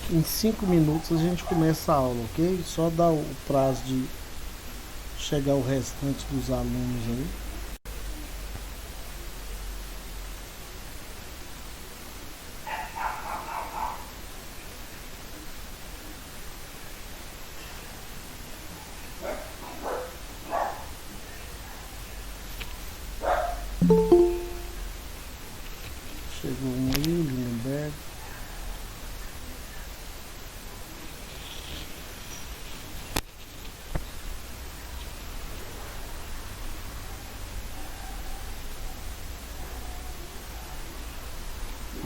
Em 5 minutos a gente começa a aula, ok? Só dá o prazo de chegar o restante dos alunos aí. Chegou um aí, Lindenberg.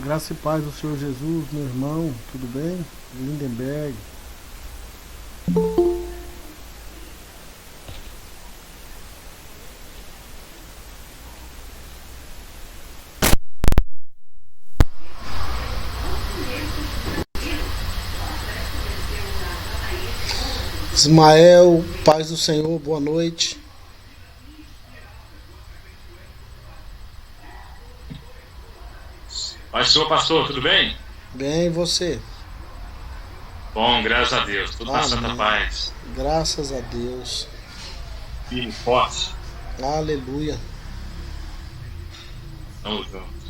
Graça e paz do Senhor Jesus, meu irmão, tudo bem? Lindenberg. Ismael, paz do Senhor, boa noite. Paz do Senhor, pastor, tudo bem? Bem, e você? Bom, graças a Deus, tudo na santa paz. Graças a Deus. Firme e forte. Aleluia. Vamos juntos.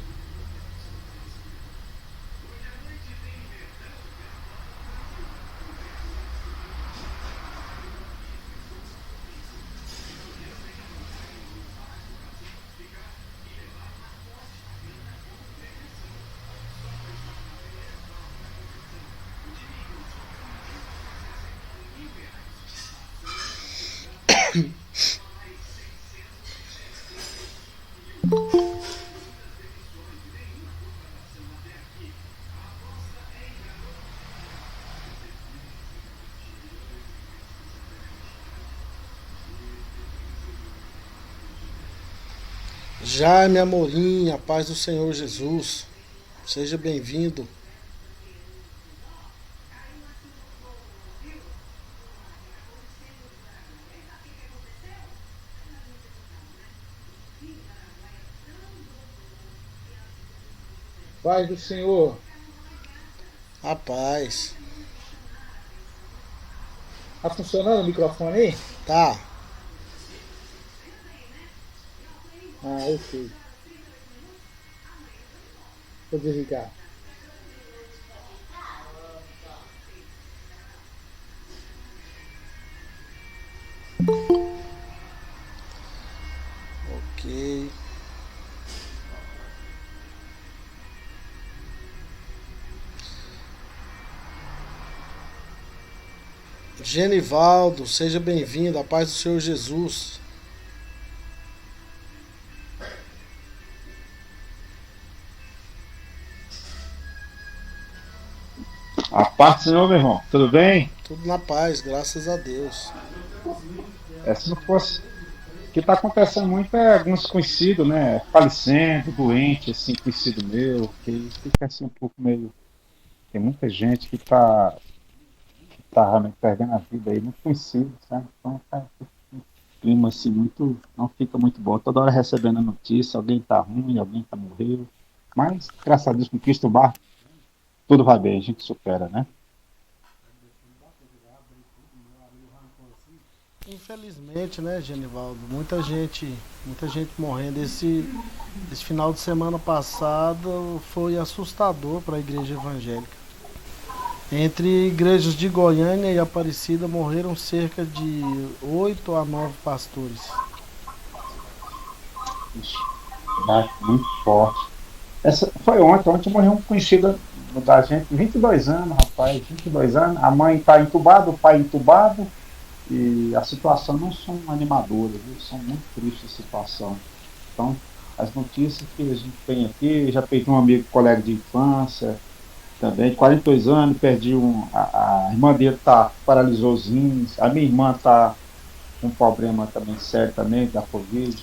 Jaime Amorim, a paz do Senhor Jesus. Seja bem-vindo. Paz do Senhor. A paz. Tá funcionando o microfone aí? Tá. Ah, ok. Vou desligar. Ok. Genivaldo, seja bem-vindo, a paz do Senhor Jesus. A paz do Senhor, meu irmão, tudo bem? Tudo na paz, graças a Deus. Se não fosse. O que está acontecendo muito é alguns conhecidos, né? Falecendo, doente, assim, conhecido meu, que fica assim um pouco meio. Tem muita gente que tá realmente perdendo a vida aí, muito conhecido, sabe? Então tá um clima assim muito. Não fica muito bom. Toda hora recebendo a notícia, alguém tá ruim, alguém tá morreu. Mas, graças a Deus, com Cristo barco, tudo vai bem, a gente supera, né? Infelizmente, né, Genivaldo, muita gente morrendo. Esse final de semana passado foi assustador para a igreja evangélica. Entre igrejas de Goiânia e Aparecida morreram cerca de 8 a 9 pastores. Ixi, muito forte. Essa foi ontem morreu um conhecido da gente, 22 anos, rapaz, 22 anos. A mãe está entubada, o pai entubado. e a situação não são animadoras, viu? São muito tristes a situação. Então, as notícias que a gente tem aqui, já perdi um amigo, colega de infância, também, de 42 anos, perdi a irmã dele paralisou os rins, a minha irmã está com um problema também sério também, da Covid,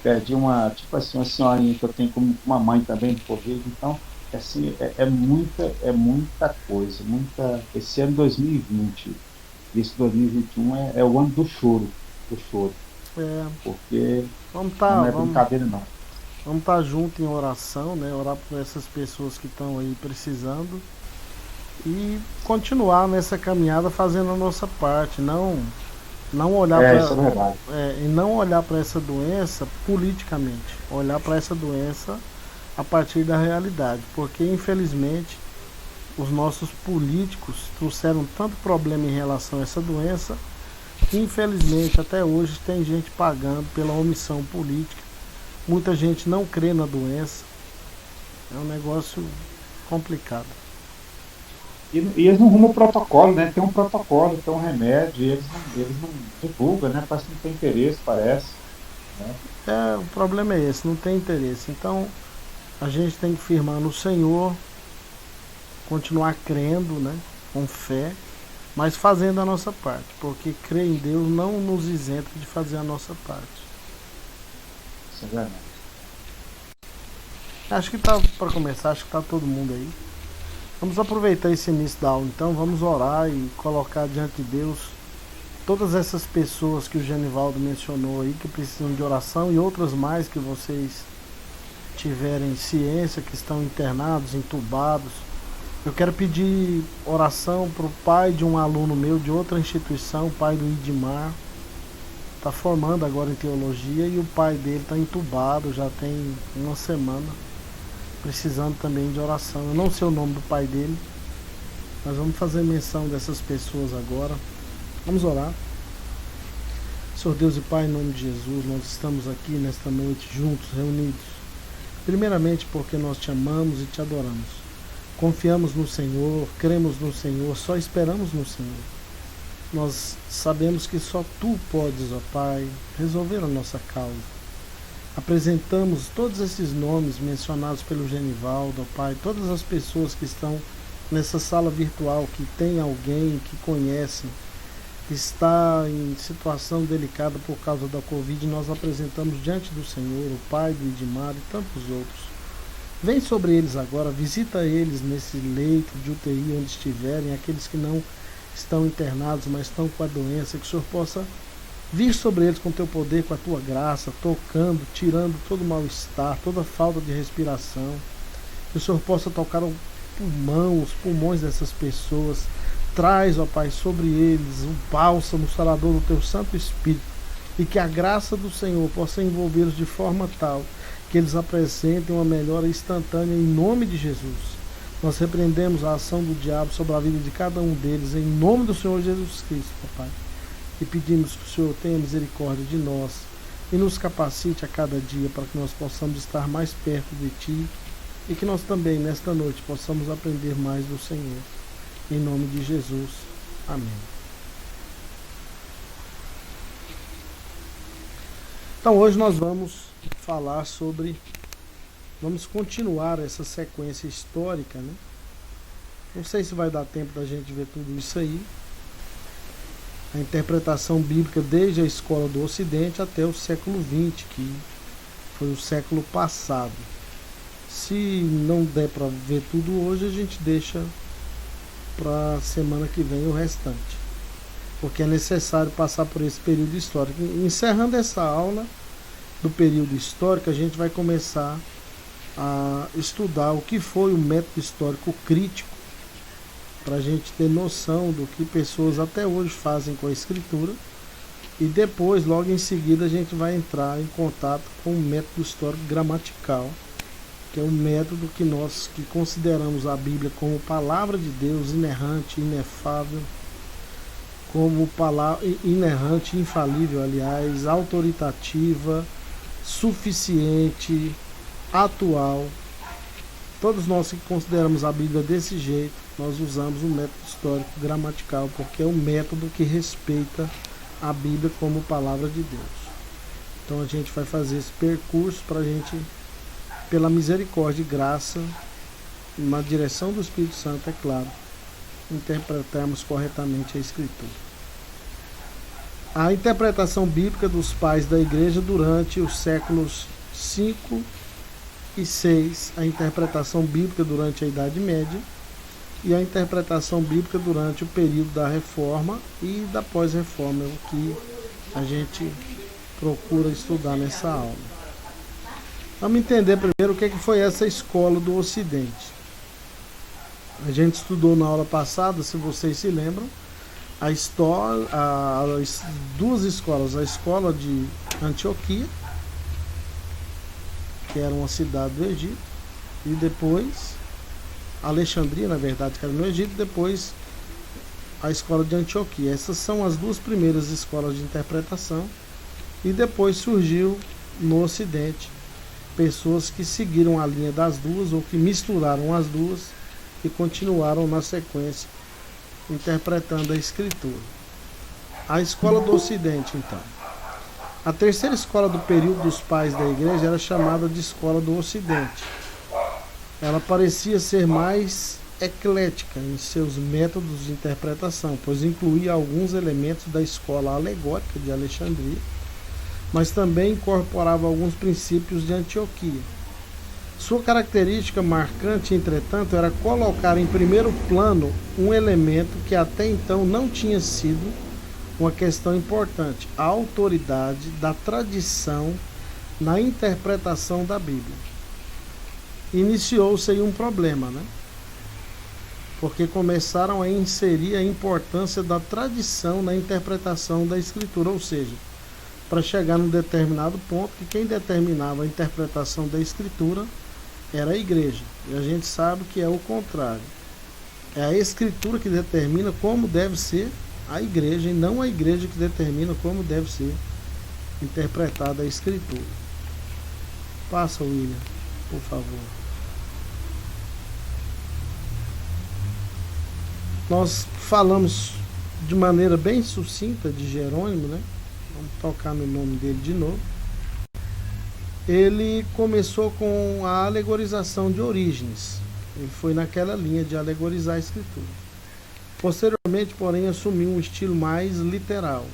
perdi tipo assim, uma senhorinha que eu tenho como uma mãe também de Covid, então, assim, é muita coisa, esse ano 2020, esse 2021 é o ano do choro, É, porque vamos não estar é brincadeira não. vamos tá junto em oração, né? Orar por essas pessoas que estão aí precisando e continuar nessa caminhada fazendo a nossa parte, não olhar Isso é para verdade. e não olhar para essa doença politicamente, olhar para essa doença a partir da realidade, porque infelizmente os nossos políticos trouxeram tanto problema em relação a essa doença que infelizmente até hoje tem gente pagando pela omissão política. Muita gente não crê na doença. É um negócio complicado. E eles não rumam o protocolo, né? Tem um protocolo, tem um remédio, e eles não divulgam, né? Parece que não tem interesse, parece. Né? O problema é esse, não tem interesse. Então a gente tem que firmar no Senhor, continuar crendo, né? Com fé, mas fazendo a nossa parte, porque crer em Deus não nos isenta de fazer a nossa parte. Isso é verdade. Acho que tá para começar, acho que tá todo mundo aí. Vamos aproveitar esse início da aula, então vamos orar e colocar diante de Deus todas essas pessoas que o Genivaldo mencionou aí, que precisam de oração, e outras mais que vocês tiverem ciência, que estão internados, entubados. Eu quero pedir oração para o pai de um aluno meu de outra instituição, o pai do Idmar. Está formando agora em teologia e o pai dele está entubado, já tem uma semana, precisando também de oração. Eu não sei o nome do pai dele, mas vamos fazer menção dessas pessoas agora. Vamos orar. Senhor Deus e Pai, em nome de Jesus, nós estamos aqui nesta noite juntos, reunidos. Primeiramente porque nós te amamos e te adoramos. Confiamos no Senhor, cremos no Senhor, só esperamos no Senhor. Nós sabemos que só Tu podes, ó Pai, resolver a nossa causa. Apresentamos todos esses nomes mencionados pelo Genivaldo, ó Pai, todas as pessoas que estão nessa sala virtual, que tem alguém que conhecem, que está em situação delicada por causa da Covid, nós apresentamos diante do Senhor, o Pai do Idmar e tantos outros. Vem sobre eles agora, visita eles nesse leito de UTI onde estiverem, aqueles que não estão internados, mas estão com a doença, que o Senhor possa vir sobre eles com o teu poder, com a tua graça, tocando, tirando todo o mal-estar, toda a falta de respiração. Que o Senhor possa tocar o pulmão, os pulmões dessas pessoas. Traz, ó Pai, sobre eles o bálsamo sarador do teu Santo Espírito, e que a graça do Senhor possa envolvê-los de forma tal que eles apresentem uma melhora instantânea em nome de Jesus. Nós repreendemos a ação do diabo sobre a vida de cada um deles em nome do Senhor Jesus Cristo, papai. E pedimos que o Senhor tenha misericórdia de nós e nos capacite a cada dia para que nós possamos estar mais perto de Ti e que nós também, nesta noite, possamos aprender mais do Senhor. Em nome de Jesus. Amém. Então hoje nós vamos falar sobre... Vamos continuar essa sequência histórica, né? Não sei se vai dar tempo da gente ver tudo isso aí. A interpretação bíblica desde a escola do Ocidente até o século XX, que foi o século passado. Se não der para ver tudo hoje, a gente deixa para a semana que vem o restante, porque é necessário passar por esse período histórico. Encerrando essa aula do período histórico, a gente vai começar a estudar o que foi o método histórico crítico, para a gente ter noção do que pessoas até hoje fazem com a escritura, e depois, logo em seguida, a gente vai entrar em contato com o método histórico gramatical, que é um método que nós que consideramos a Bíblia como palavra de Deus, inerrante, inefável, como palavra inerrante, infalível, aliás, autoritativa, suficiente, atual. Todos nós que consideramos a Bíblia desse jeito, nós usamos o método histórico gramatical, porque é um método que respeita a Bíblia como palavra de Deus. Então a gente vai fazer esse percurso para a gente, pela misericórdia e graça, na direção do Espírito Santo, é claro, interpretarmos corretamente a Escritura. A interpretação bíblica dos pais da igreja durante os séculos V e VI, a interpretação bíblica durante a Idade Média e a interpretação bíblica durante o período da Reforma e da pós-Reforma, é o que a gente procura estudar nessa aula. Vamos entender primeiro o que foi essa escola do Ocidente. A gente estudou na aula passada, se vocês se lembram, as duas escolas, a escola de Antioquia, que era uma cidade do Egito, e depois Alexandria, na verdade, que era no Egito, depois a escola de Antioquia. Essas são as duas primeiras escolas de interpretação, e depois surgiu no Ocidente pessoas que seguiram a linha das duas ou que misturaram as duas e continuaram na sequência interpretando a Escritura. A escola do Ocidente, então. A terceira escola do período dos pais da igreja era chamada de escola do Ocidente. Ela parecia ser mais eclética em seus métodos de interpretação, pois incluía alguns elementos da escola alegórica de Alexandria, mas também incorporava alguns princípios de Antioquia. Sua característica marcante, entretanto, era colocar em primeiro plano um elemento que até então não tinha sido uma questão importante: a autoridade da tradição na interpretação da Bíblia. Iniciou-se aí um problema, né? Porque começaram a inserir a importância da tradição na interpretação da Escritura, ou seja, para chegar num determinado ponto que quem determinava a interpretação da Escritura era a igreja. E a gente sabe que é o contrário. É a Escritura que determina como deve ser a igreja, e não a igreja que determina como deve ser interpretada a Escritura. Passa, William, por favor. Nós falamos de maneira bem sucinta de Jerônimo, né? Vamos tocar no nome dele de novo. Ele começou com a alegorização de Orígenes. Ele foi naquela linha de alegorizar a Escritura. Posteriormente, porém, assumiu um estilo mais literal.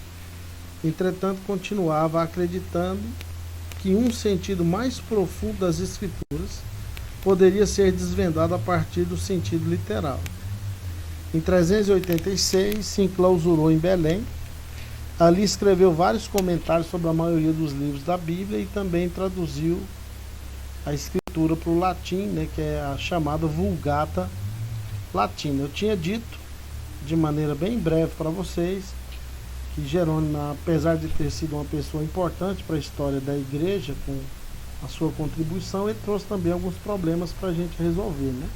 Entretanto, continuava acreditando que um sentido mais profundo das Escrituras poderia ser desvendado a partir do sentido literal. Em 386, se enclausurou em Belém. Ali escreveu vários comentários sobre a maioria dos livros da Bíblia e também traduziu a Escritura para o latim, né, que é a chamada Vulgata Latina. Eu tinha dito, de maneira bem breve para vocês, que Jerônimo, apesar de ter sido uma pessoa importante para a história da igreja, com a sua contribuição, ele trouxe também alguns problemas para a gente resolver, né?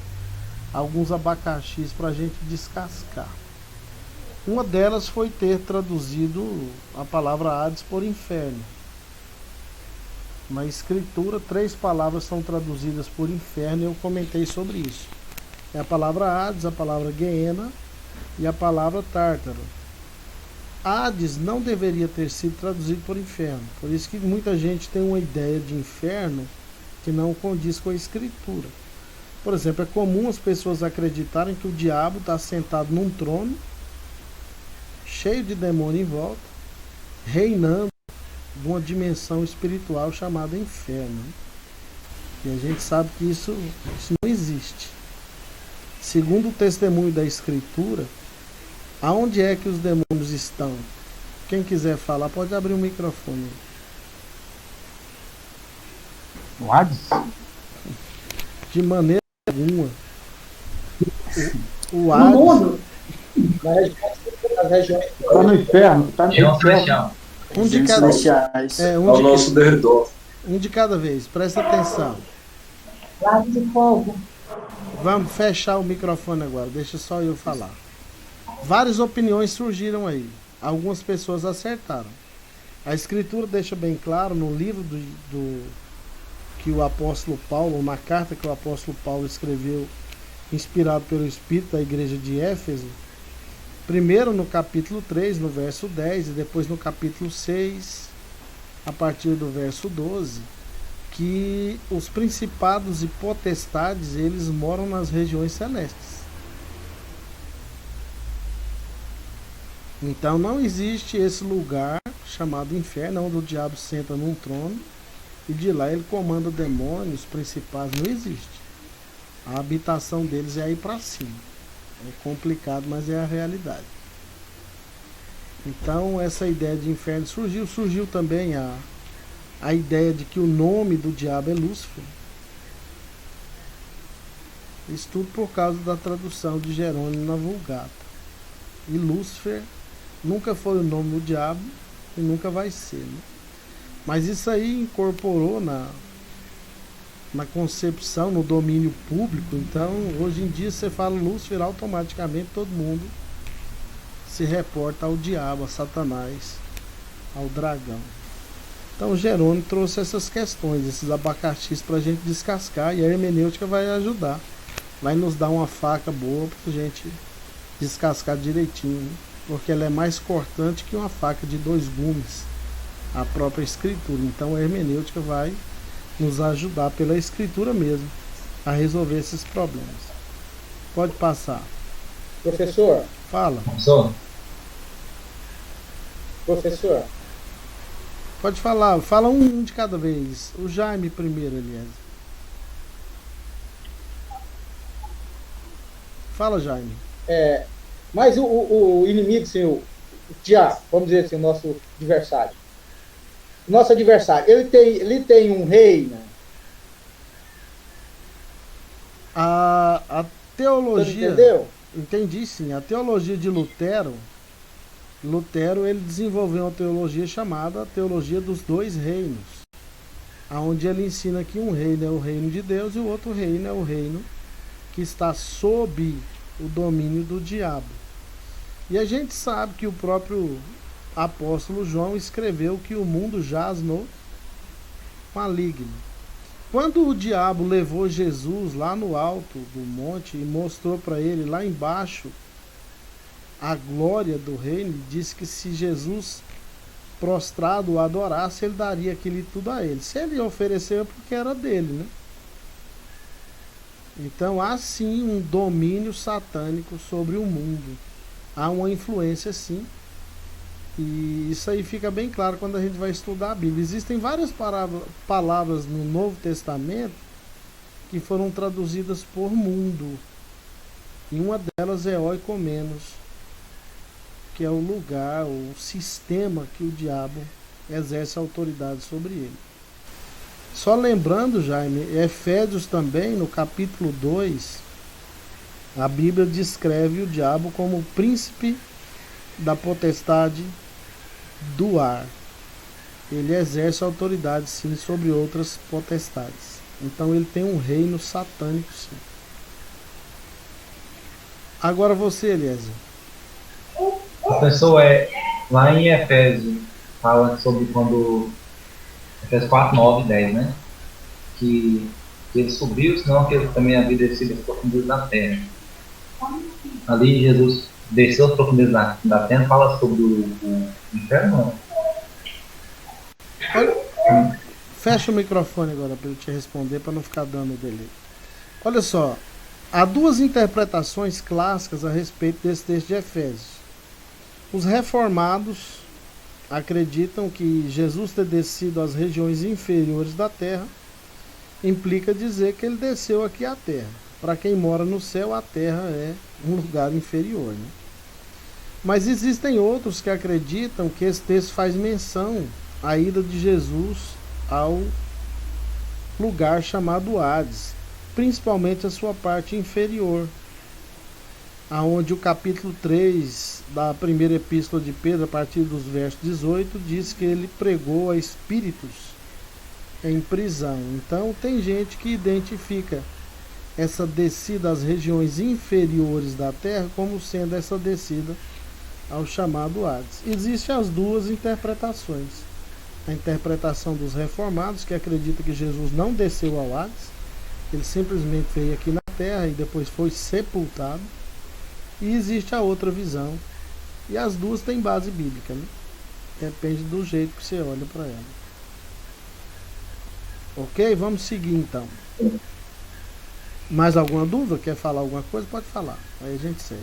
Alguns abacaxis para a gente descascar. Uma delas foi ter traduzido a palavra Hades por inferno. Na Escritura, 3 palavras são traduzidas por inferno, e eu comentei sobre isso. É a palavra Hades, a palavra Geena e a palavra Tártaro. Hades não deveria ter sido traduzido por inferno. Por isso que muita gente tem uma ideia de inferno que não condiz com a Escritura. Por exemplo, é comum as pessoas acreditarem que o diabo está sentado num trono, cheio de demônio em volta, reinando de uma dimensão espiritual chamada inferno. E a gente sabe que isso não existe. Segundo o testemunho da Escritura, aonde é que os demônios estão? Quem quiser falar, pode abrir o microfone. No Hades? De maneira alguma. O Hades... Nas regiões Está no inferno. Tá no inferno. Um de cada, ao nosso redor. um de cada vez, presta atenção. Lago de fogo. Vamos fechar o microfone agora, deixa só eu falar. Várias opiniões surgiram aí. Algumas pessoas acertaram. A Escritura deixa bem claro no livro que o apóstolo Paulo, na carta que o apóstolo Paulo escreveu, inspirado pelo Espírito da igreja de Éfeso, Primeiro no capítulo 3, no verso 10, e depois no capítulo 6, a partir do verso 12, que os principados e potestades, eles moram nas regiões celestes. Então não existe esse lugar chamado inferno, onde o diabo senta num trono e de lá ele comanda demônios, principados. Não existe. A habitação deles é aí para cima. É complicado, mas é a realidade. Então essa ideia de inferno surgiu também a ideia de que o nome do diabo é Lúcifer. Isso tudo por causa da tradução de Jerônimo na Vulgata. E Lúcifer nunca foi o nome do diabo e nunca vai ser, né? Mas isso aí incorporou na concepção, no domínio público. Então hoje em dia você fala Lúcifer, automaticamente todo mundo se reporta ao diabo, a Satanás, ao dragão. Então Jerônimo trouxe essas questões, esses abacaxis para a gente descascar, e a hermenêutica vai ajudar, vai nos dar uma faca boa para a gente descascar direitinho, né? Porque ela é mais cortante que uma faca de 2 gumes, a própria escritura. Então a hermenêutica vai nos ajudar pela escritura mesmo a resolver esses problemas. Pode passar. Professor. Fala. Professor. Pode falar. Fala um de cada vez. O Jaime primeiro, aliás. Fala, Jaime. Mas o inimigo, senhor, o diabo, vamos dizer assim, o nosso adversário. Nosso adversário, ele tem um reino. A teologia... Você entendeu? Entendi, sim. A teologia de Lutero, ele desenvolveu uma teologia chamada teologia dos 2 reinos, onde ele ensina que um reino é o reino de Deus e o outro reino é o reino que está sob o domínio do diabo. E a gente sabe que o próprio apóstolo João escreveu que o mundo jaz no maligno. Quando o diabo levou Jesus lá no alto do monte e mostrou para ele lá embaixo a glória do reino, disse que se Jesus prostrado o adorasse, ele daria aquilo tudo a ele. Se ele ofereceu é porque era dele, né? Então há sim um domínio satânico sobre o mundo. Há uma influência, sim. E isso aí fica bem claro quando a gente vai estudar a Bíblia. Existem várias palavras no Novo Testamento que foram traduzidas por mundo. E uma delas é oikomenos, que é o lugar, o sistema que o diabo exerce autoridade sobre ele. Só lembrando, Jaime, Efésios também, no capítulo 2, a Bíblia descreve o diabo como o príncipe da potestade do ar. Ele exerce autoridade, sim, sobre outras potestades. Então ele tem um reino satânico, sim. Agora você, Eliezer. Professor, lá em Efésios, fala sobre quando... Efésios 4, 9 e 10, né? Que ele subiu, senão que ele também havia descido as profundezas da terra. Ali Jesus desceu as profundezas da terra, fala sobre o inferno, não? Fecha o microfone agora para eu te responder, para não ficar dando delay. Olha só, há 2 interpretações clássicas a respeito desse texto de Efésios. Os reformados acreditam que Jesus ter descido às regiões inferiores da terra implica dizer que ele desceu aqui à terra. Para quem mora no céu, a terra é um lugar inferior, né? Mas existem outros que acreditam que esse texto faz menção à ida de Jesus ao lugar chamado Hades, principalmente a sua parte inferior, aonde o capítulo 3 da primeira epístola de Pedro, a partir dos versos 18, diz que ele pregou a espíritos em prisão. Então tem gente que identifica essa descida às regiões inferiores da terra como sendo essa descida ao chamado Hades. Existem as 2 interpretações. A interpretação dos reformados, que acredita que Jesus não desceu ao Hades, ele simplesmente veio aqui na terra e depois foi sepultado. E existe a outra visão, E as duas têm base bíblica, né? Depende do jeito que você olha para ela. Ok? Vamos seguir então. Mais alguma dúvida? Quer falar alguma coisa? Pode falar. Aí a gente segue.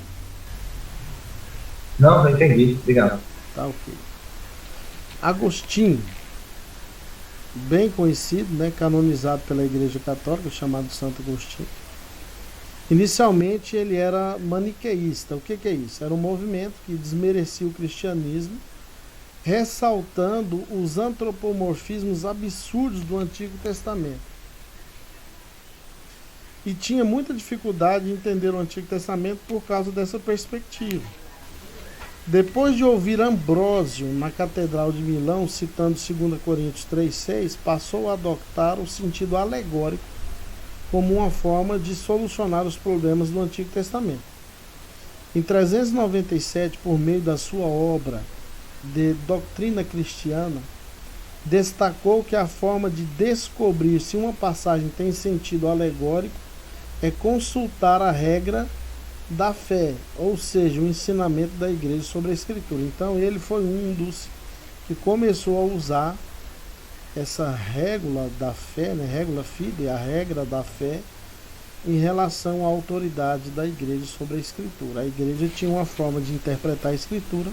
Não, eu entendi. Obrigado. Tá ok. Agostinho, bem conhecido, né? Canonizado pela Igreja Católica, chamado Santo Agostinho. Inicialmente ele era maniqueísta. O que é isso? Era um movimento que desmerecia o cristianismo, ressaltando os antropomorfismos absurdos do Antigo Testamento. E tinha muita dificuldade em entender o Antigo Testamento por causa dessa perspectiva. Depois de ouvir Ambrósio na Catedral de Milão, citando 2 Coríntios 3,6, passou a adotar o sentido alegórico como uma forma de solucionar os problemas do Antigo Testamento. Em 397, por meio da sua obra de Doutrina Cristiana, destacou que a forma de descobrir se uma passagem tem sentido alegórico é consultar a regra da fé, ou seja, o ensinamento da igreja sobre a Escritura. Então ele foi um dos que começou a usar essa régula da fé, né, regula fide, a regra da fé, em relação à autoridade da igreja sobre a Escritura. A igreja tinha uma forma de interpretar a Escritura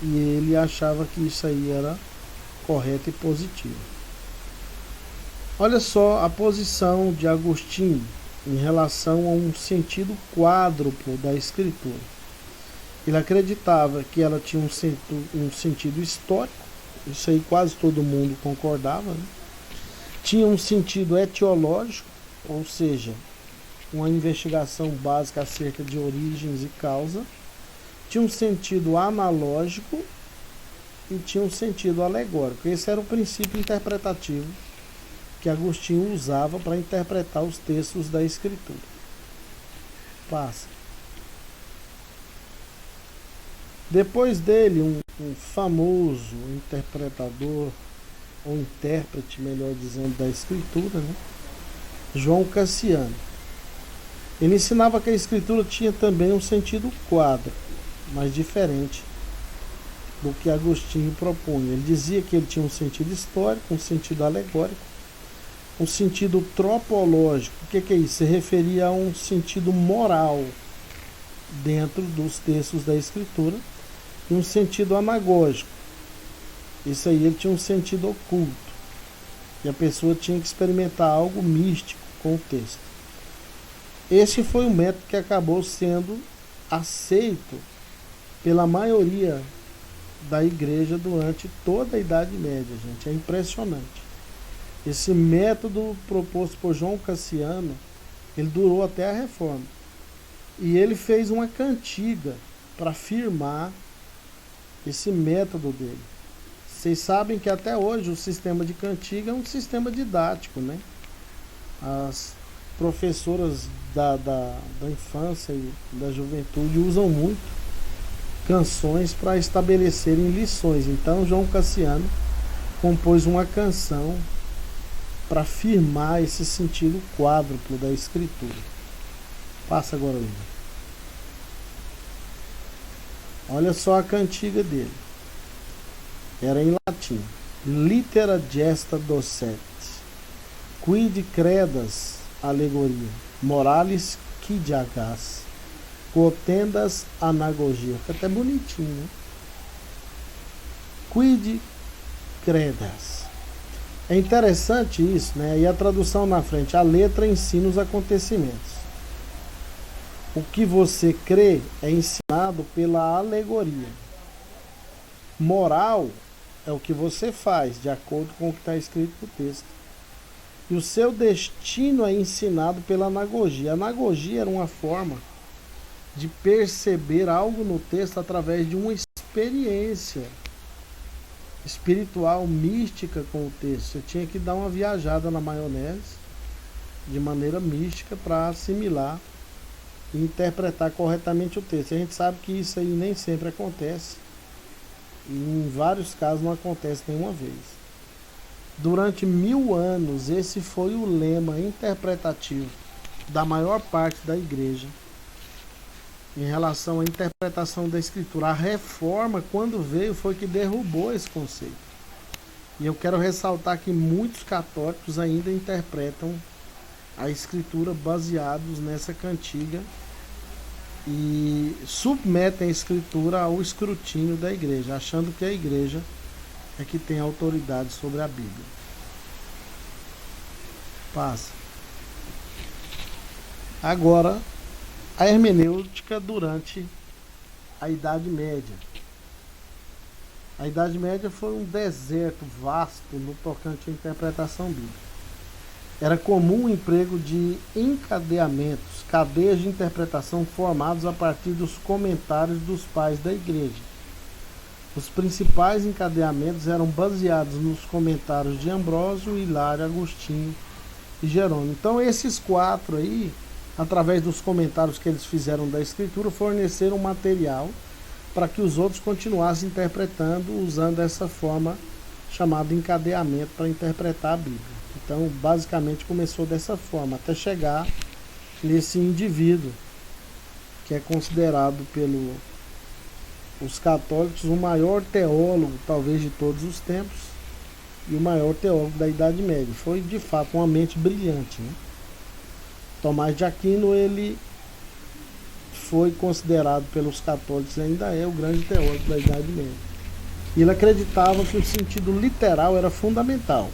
e ele achava que isso aí era correto e positivo. Olha só a posição de Agostinho em relação a um sentido quádruplo da Escritura. Ele acreditava que ela tinha um sentido histórico, isso aí quase todo mundo concordava, né? Tinha um sentido etiológico, ou seja, uma investigação básica acerca de origens e causa. Tinha um sentido analógico e tinha um sentido alegórico. Esse era o princípio interpretativo que Agostinho usava para interpretar os textos da Escritura. Passa. Depois dele, um famoso interpretador, ou intérprete, melhor dizendo, da Escritura, né? João Cassiano. Ele ensinava que a Escritura tinha também um sentido quádruplo, mas diferente do que Agostinho propunha. Ele dizia que ele tinha um sentido histórico, um sentido alegórico, um sentido tropológico. O que é isso? Se referia a um sentido moral dentro dos textos da Escritura, e um sentido anagógico. Isso aí, ele tinha um sentido oculto, e a pessoa tinha que experimentar algo místico com o texto. Esse foi o método que acabou sendo aceito pela maioria da igreja durante toda a Idade Média, gente. É impressionante. Esse método proposto por João Cassiano, ele durou até a Reforma. E ele fez uma cantiga para afirmar esse método dele. Vocês sabem que até hoje o sistema de cantiga é um sistema didático, né? As professoras da infância e da juventude usam muito canções para estabelecerem lições. Então João Cassiano compôs uma canção para afirmar esse sentido quádruplo da Escritura. Passa agora, Lívia. Olha só a cantiga dele. Era em latim. Litera gesta docet. Quid credas, alegoria. Moralis quid agas. Quotendas anagogia. Fica até bonitinho, né? Quid credas. É interessante isso, né? E a tradução na frente. A letra ensina os acontecimentos. O que você crê é ensinado pela alegoria. Moral é o que você faz, de acordo com o que está escrito no texto. E o seu destino é ensinado pela anagogia. A anagogia era uma forma de perceber algo no texto através de uma experiência espiritual, mística com o texto. Você tinha que dar uma viajada na maionese de maneira mística para assimilar e interpretar corretamente o texto. A gente sabe que isso aí nem sempre acontece, e em vários casos não acontece nenhuma vez. Durante 1000 anos, esse foi o lema interpretativo da maior parte da igreja em relação à interpretação da Escritura. A reforma, quando veio, foi que derrubou esse conceito. E eu quero ressaltar que muitos católicos ainda interpretam a Escritura baseados nessa cantiga e submetem a Escritura ao escrutínio da igreja, achando que a igreja é que tem autoridade sobre a Bíblia. Passa. Agora, a hermenêutica durante a Idade Média. A Idade Média foi um deserto vasto no tocante à interpretação bíblica. Era comum o emprego de encadeamentos, cadeias de interpretação formados a partir dos comentários dos pais da igreja. Os principais encadeamentos eram baseados nos comentários de Ambrósio, Hilário, Agostinho e Jerônimo. Então esses quatro aí, através dos comentários que eles fizeram da Escritura, forneceram material para que os outros continuassem interpretando usando essa forma chamada encadeamento para interpretar a Bíblia. Então, basicamente começou dessa forma, até chegar nesse indivíduo que é considerado pelos católicos o maior teólogo, talvez, de todos os tempos e o maior teólogo da Idade Média. Foi, de fato, uma mente brilhante, né? Tomás de Aquino, ele foi considerado pelos católicos, ainda é o grande teólogo da Idade Média. Ele acreditava que o sentido literal era fundamental,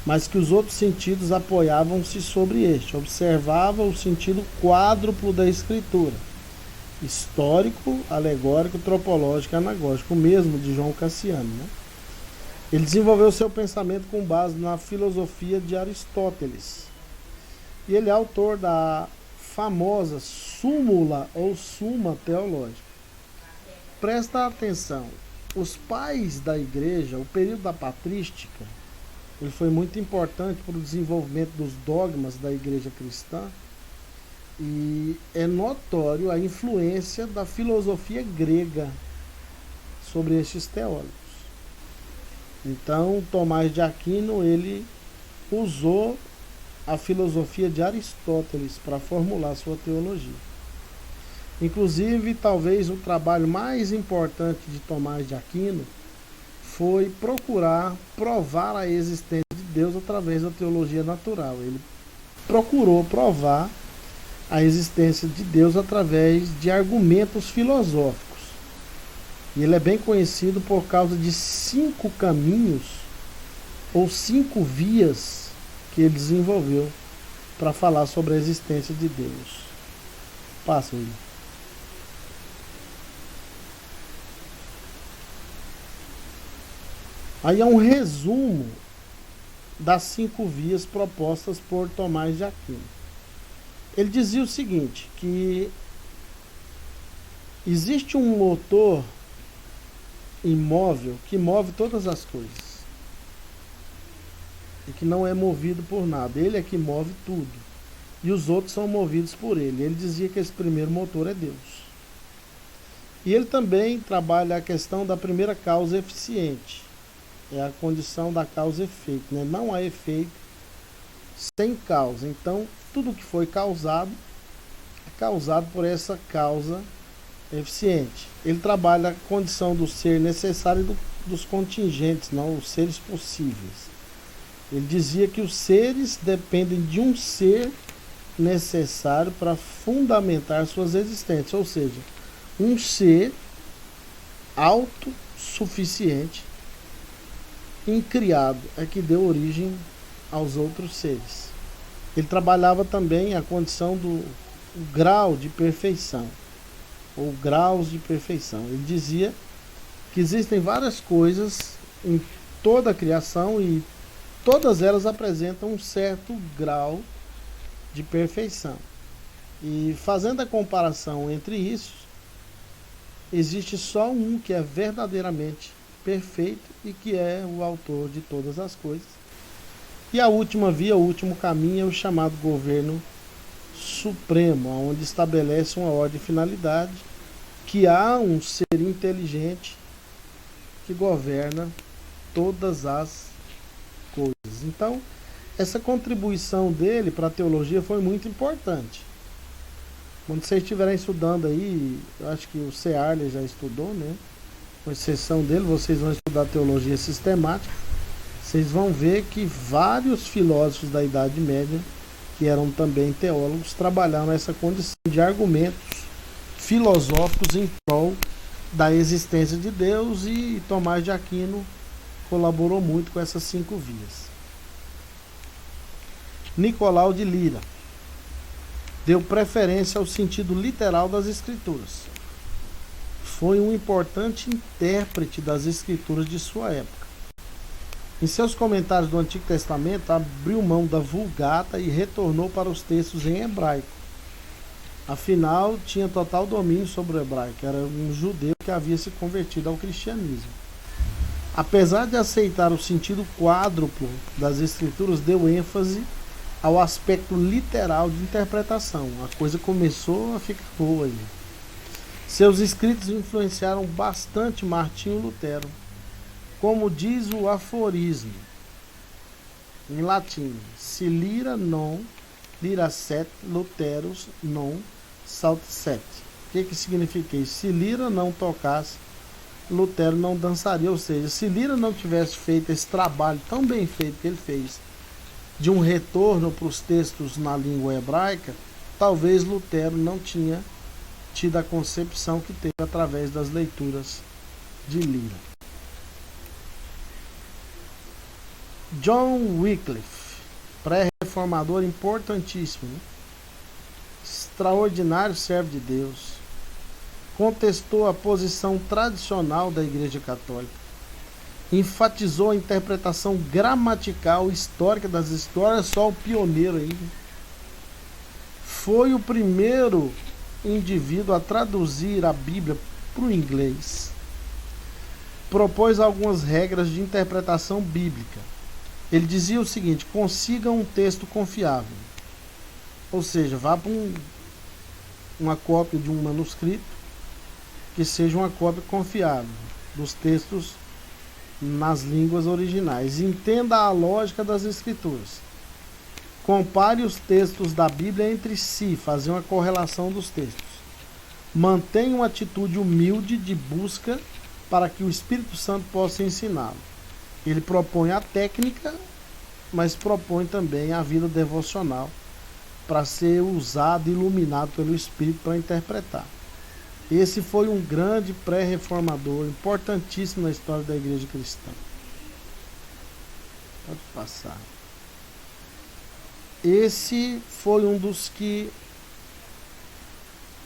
mas que os outros sentidos apoiavam-se sobre este. Observava o sentido quádruplo da Escritura: histórico, alegórico, tropológico e anagógico, o mesmo de João Cassiano, né? Ele desenvolveu seu pensamento com base na filosofia de Aristóteles. E ele é autor da famosa súmula ou suma teológica. Presta atenção, os pais da igreja, o período da patrística, ele foi muito importante para o desenvolvimento dos dogmas da igreja cristã, e é notório a influência da filosofia grega sobre estes teólogos. Então, Tomás de Aquino, ele usou a filosofia de Aristóteles para formular sua teologia. Inclusive, talvez o trabalho mais importante de Tomás de Aquino foi procurar provar a existência de Deus através da teologia natural. Ele procurou provar a existência de Deus através de argumentos filosóficos. E ele é bem conhecido por causa de 5 caminhos ou 5 vias que ele desenvolveu para falar sobre a existência de Deus. Passa aí. Aí é um resumo das 5 vias propostas por Tomás de Aquino. Ele dizia o seguinte, que existe um motor imóvel que move todas as coisas e que não é movido por nada. Ele é que move tudo e os outros são movidos por ele. Ele dizia que esse primeiro motor é Deus. E ele também trabalha a questão da primeira causa eficiente. É a condição da causa e efeito, né? Não há efeito sem causa. Então, tudo que foi causado é causado por essa causa eficiente. Ele trabalha a condição do ser necessário e dos contingentes, não os seres possíveis. Ele dizia que os seres dependem de um ser necessário para fundamentar suas existências, ou seja, um ser autossuficiente, incriado, é que deu origem aos outros seres. Ele trabalhava também a condição do grau de perfeição, ou graus de perfeição. Ele dizia que existem várias coisas em toda a criação e todas elas apresentam um certo grau de perfeição. E fazendo a comparação entre isso, existe só um que é verdadeiramente perfeito e que é o autor de todas as coisas. E a última via, o último caminho é o chamado governo supremo, onde estabelece uma ordem e finalidade, que há um ser inteligente que governa todas as coisas. Então, essa contribuição dele para a teologia foi muito importante. Quando vocês estiverem estudando aí, eu acho que o Cearle já estudou, né? Com exceção dele, vocês vão estudar teologia sistemática. Vocês vão ver que vários filósofos da Idade Média, que eram também teólogos, trabalharam nessa condição de argumentos filosóficos em prol da existência de Deus, e Tomás de Aquino colaborou muito com essas 5 vias. Nicolau de Lira deu preferência ao sentido literal das Escrituras. Foi um importante intérprete das Escrituras de sua época. Em seus comentários do Antigo Testamento, abriu mão da Vulgata e retornou para os textos em hebraico. Afinal, tinha total domínio sobre o hebraico. Era um judeu que havia se convertido ao cristianismo. Apesar de aceitar o sentido quádruplo das Escrituras, deu ênfase ao aspecto literal de interpretação. A coisa começou a ficar boa aí. Seus escritos influenciaram bastante Martinho Lutero. Como diz o aforismo em latim: si lyra non lirasset, Luterus non saltasset. O que significa isso? Se Lira não tocasse, Lutero não dançaria. Ou seja, se Lira não tivesse feito esse trabalho tão bem feito que ele fez, de um retorno para os textos na língua hebraica, talvez Lutero não tinha tido a concepção que teve através das leituras de Lira. John Wycliffe, pré-reformador importantíssimo, né? Extraordinário servo de Deus, contestou a posição tradicional da Igreja Católica, enfatizou a interpretação gramatical histórica das histórias. Só o pioneiro aí. Foi o primeiro indivíduo a traduzir a Bíblia para o inglês. Propôs algumas regras de interpretação bíblica. Ele dizia o seguinte: consiga um texto confiável. Ou seja, vá para uma cópia de um manuscrito que seja uma cópia confiável dos textos nas línguas originais. Entenda a lógica das Escrituras. Compare os textos da Bíblia entre si, fazer uma correlação dos textos. Mantenha uma atitude humilde de busca para que o Espírito Santo possa ensiná-lo. Ele propõe a técnica, mas propõe também a vida devocional para ser usado e iluminado pelo Espírito para interpretar. Esse foi um grande pré-reformador, importantíssimo na história da Igreja Cristã. Pode passar. Esse foi um dos que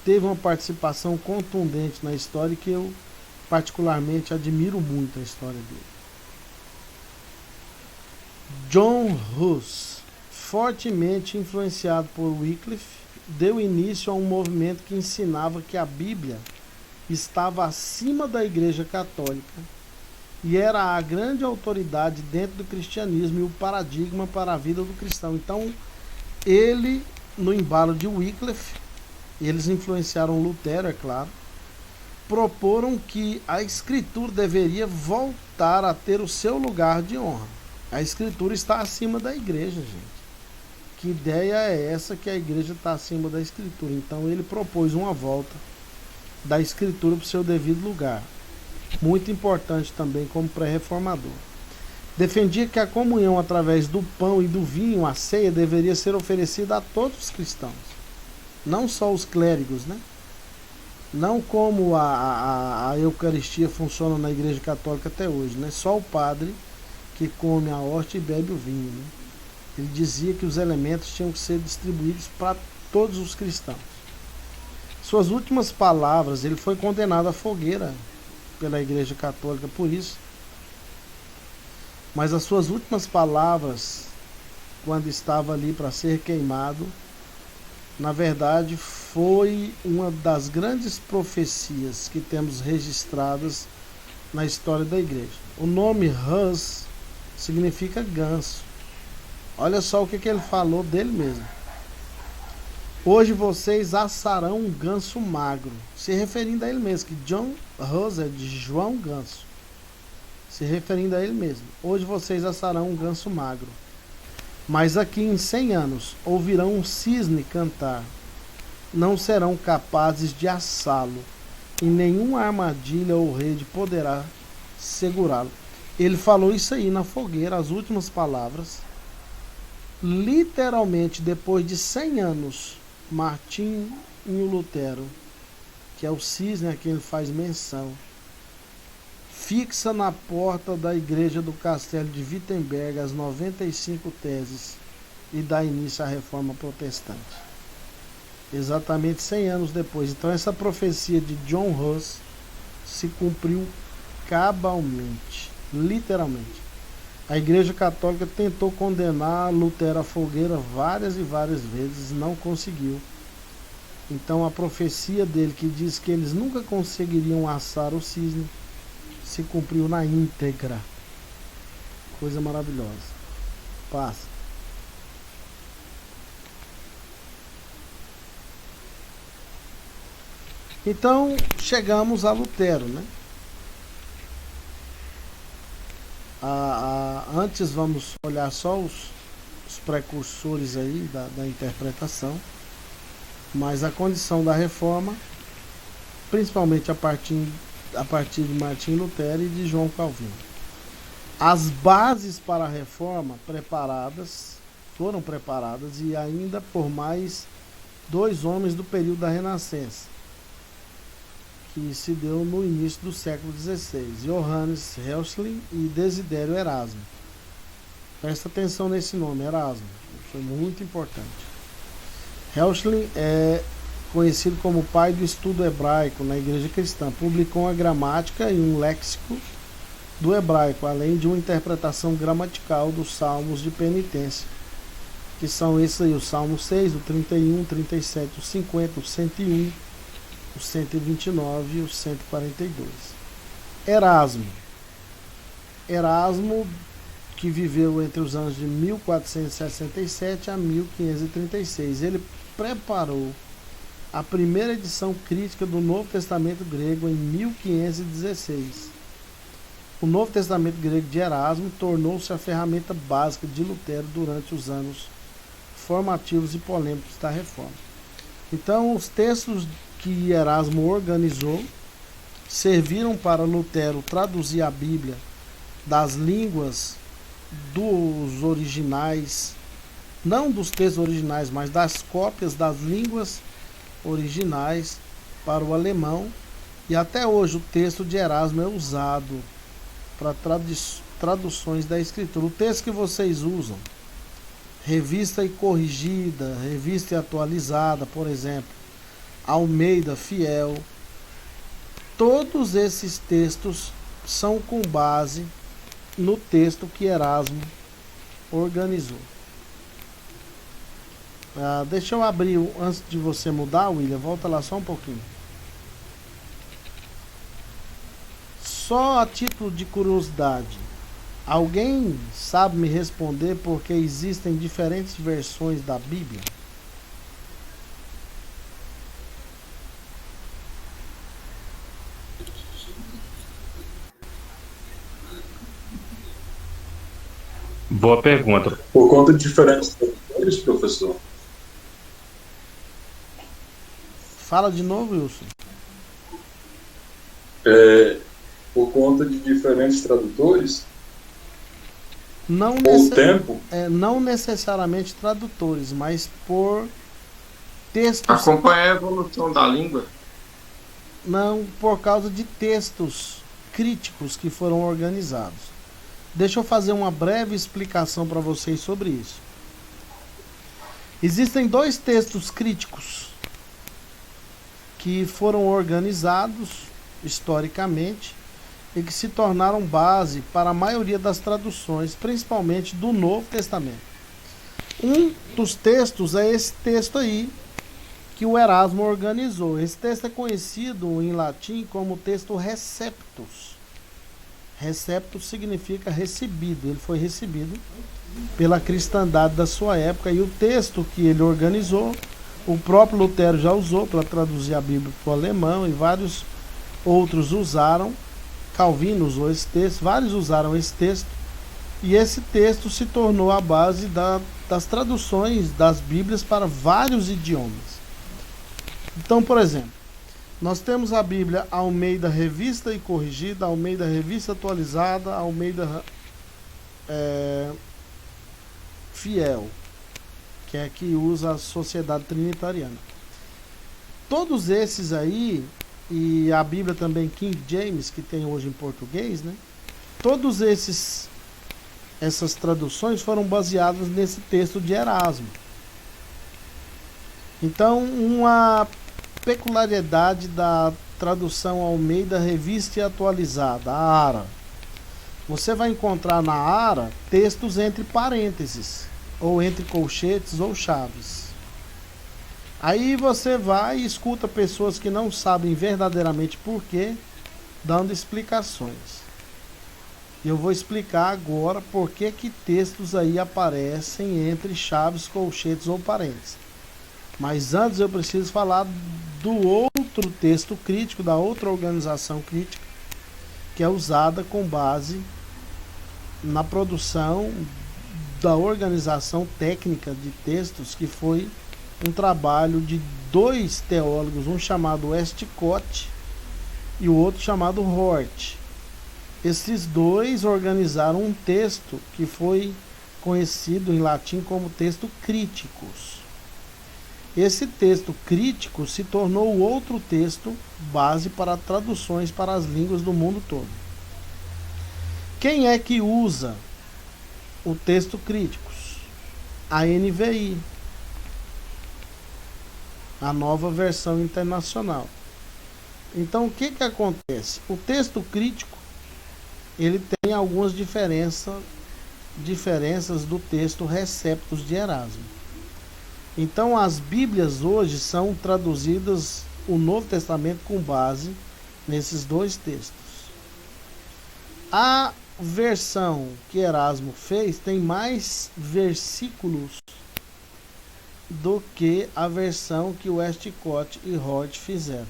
teve uma participação contundente na história e que eu particularmente admiro muito a história dele. John Hus, fortemente influenciado por Wycliffe, deu início a um movimento que ensinava que a Bíblia estava acima da Igreja Católica e era a grande autoridade dentro do cristianismo e o paradigma para a vida do cristão. Então, ele, no embalo de Wycliffe, eles influenciaram Lutero, é claro, proporam que a Escritura deveria voltar a ter o seu lugar de honra. A Escritura está acima da Igreja, gente. Que ideia é essa, que a Igreja está acima da Escritura? Então ele propôs uma volta da Escritura para o seu devido lugar. Muito importante também como pré-reformador. Defendia que a comunhão através do pão e do vinho, a ceia, deveria ser oferecida a todos os cristãos. Não só os clérigos, né? Não como a Eucaristia funciona na Igreja Católica até hoje, né? Só o padre que come a hóstia e bebe o vinho, né? Ele dizia que os elementos tinham que ser distribuídos para todos os cristãos. Suas últimas palavras, ele foi condenado à fogueira pela Igreja Católica por isso. Mas as suas últimas palavras, quando estava ali para ser queimado, na verdade foi uma das grandes profecias que temos registradas na história da Igreja. O nome Hus significa ganso. Olha só o que ele falou dele mesmo. Hoje vocês assarão um ganso magro. Se referindo a ele mesmo, que John Hus é de João Ganso. Se referindo a ele mesmo. Hoje vocês assarão um ganso magro. Mas aqui em 100 anos ouvirão um cisne cantar. não serão capazes de assá-lo, e nenhuma armadilha ou rede poderá segurá-lo. Ele falou isso aí na fogueira, as últimas palavras. Literalmente, depois de 100 anos, Martinho Lutero, que é o cisne a quem ele faz menção, fixa na porta da igreja do castelo de Wittenberg as 95 teses e dá início à reforma protestante. Exatamente 100 anos depois. Então essa profecia de John Huss se cumpriu cabalmente, literalmente. A Igreja Católica tentou condenar Lutero à fogueira várias e várias vezes, não conseguiu. Então a profecia dele, que diz que eles nunca conseguiriam assar o cisne, se cumpriu na íntegra. Coisa maravilhosa. Passa. Então chegamos a Lutero, né? Antes vamos olhar só os precursores aí da interpretação, mas a condição da reforma, principalmente a partir de Martinho Lutero e de João Calvino. As bases para a reforma foram preparadas e ainda por mais 2 homens do período da Renascença, que se deu no início do século XVI, Johannes Heuschling e Desidério Erasmo. Presta atenção nesse nome, Erasmo, foi muito importante. Heuschling é conhecido como pai do estudo hebraico na Igreja Cristã. Publicou uma gramática e um léxico do hebraico, além de uma interpretação gramatical dos salmos de penitência, que são esses aí: o Salmo 6, o 31, o 37, o 50, o 101, o 129 e o 142. Erasmo, que viveu entre os anos de 1467 a 1536. Ele preparou a primeira edição crítica do Novo Testamento grego em 1516. O Novo Testamento grego de Erasmo tornou-se a ferramenta básica de Lutero durante os anos formativos e polêmicos da Reforma. Então, os textos que Erasmo organizou serviram para Lutero traduzir a Bíblia das línguas dos originais, não dos textos originais, mas das cópias das línguas originais para o alemão, e até hoje o texto de Erasmo é usado para traduções da Escritura. O texto que vocês usam, revista e corrigida, revista e atualizada, por exemplo, Almeida Fiel, todos esses textos são com base no texto que Erasmo organizou. Deixa eu abrir, antes de você mudar, William, volta lá só um pouquinho. Só a título de curiosidade, alguém sabe me responder por que existem diferentes versões da Bíblia? Boa pergunta. Por conta de diferentes tradutores, professor? Fala de novo, Wilson. Por conta de diferentes tradutores? Não, tempo? Não necessariamente tradutores, mas por textos. Acompanhar a evolução da língua? Não, por causa de textos críticos que foram organizados. Deixa eu fazer uma breve explicação para vocês sobre isso. Existem 2 textos críticos que foram organizados historicamente e que se tornaram base para a maioria das traduções, principalmente do Novo Testamento. Um dos textos é esse texto aí que o Erasmo organizou. Esse texto é conhecido em latim como texto Receptus. Receptus significa recebido. Ele foi recebido pela cristandade da sua época, e o texto que ele organizou, o próprio Lutero já usou para traduzir a Bíblia para o alemão, e vários outros usaram. Calvino usou esse texto, vários usaram esse texto, e esse texto se tornou a base das traduções das Bíblias para vários idiomas. Então, por exemplo, nós temos a Bíblia Almeida Revista e Corrigida, Almeida Revista Atualizada, Almeida Fiel, que é que usa a Sociedade Trinitariana. Todos esses aí, e a Bíblia também King James, que tem hoje em português, né? Todos essas traduções foram baseadas nesse texto de Erasmo. Então, uma peculiaridade da tradução Almeida Revista e Atualizada, a ARA. Você vai encontrar na ARA textos entre parênteses, ou entre colchetes ou chaves. Aí você vai e escuta pessoas que não sabem verdadeiramente por quê, dando explicações. E eu vou explicar agora por que textos aí aparecem entre chaves, colchetes ou parênteses. Mas antes eu preciso falar do outro texto crítico, da outra organização crítica, que é usada com base na produção da organização técnica de textos, que foi um trabalho de dois teólogos, um chamado Westcott e o outro chamado Hort. Esses dois organizaram um texto que foi conhecido em latim como texto críticos. Esse texto crítico se tornou outro texto base para traduções para as línguas do mundo todo. Quem é que usa o texto críticos? A NVI, a Nova Versão Internacional. Então, o que acontece? O texto crítico, ele tem algumas diferenças do texto Receptus de Erasmo. Então, as Bíblias hoje são traduzidas o Novo Testamento com base nesses dois textos. A versão que Erasmo fez tem mais versículos do que a versão que Westcott e Hort fizeram.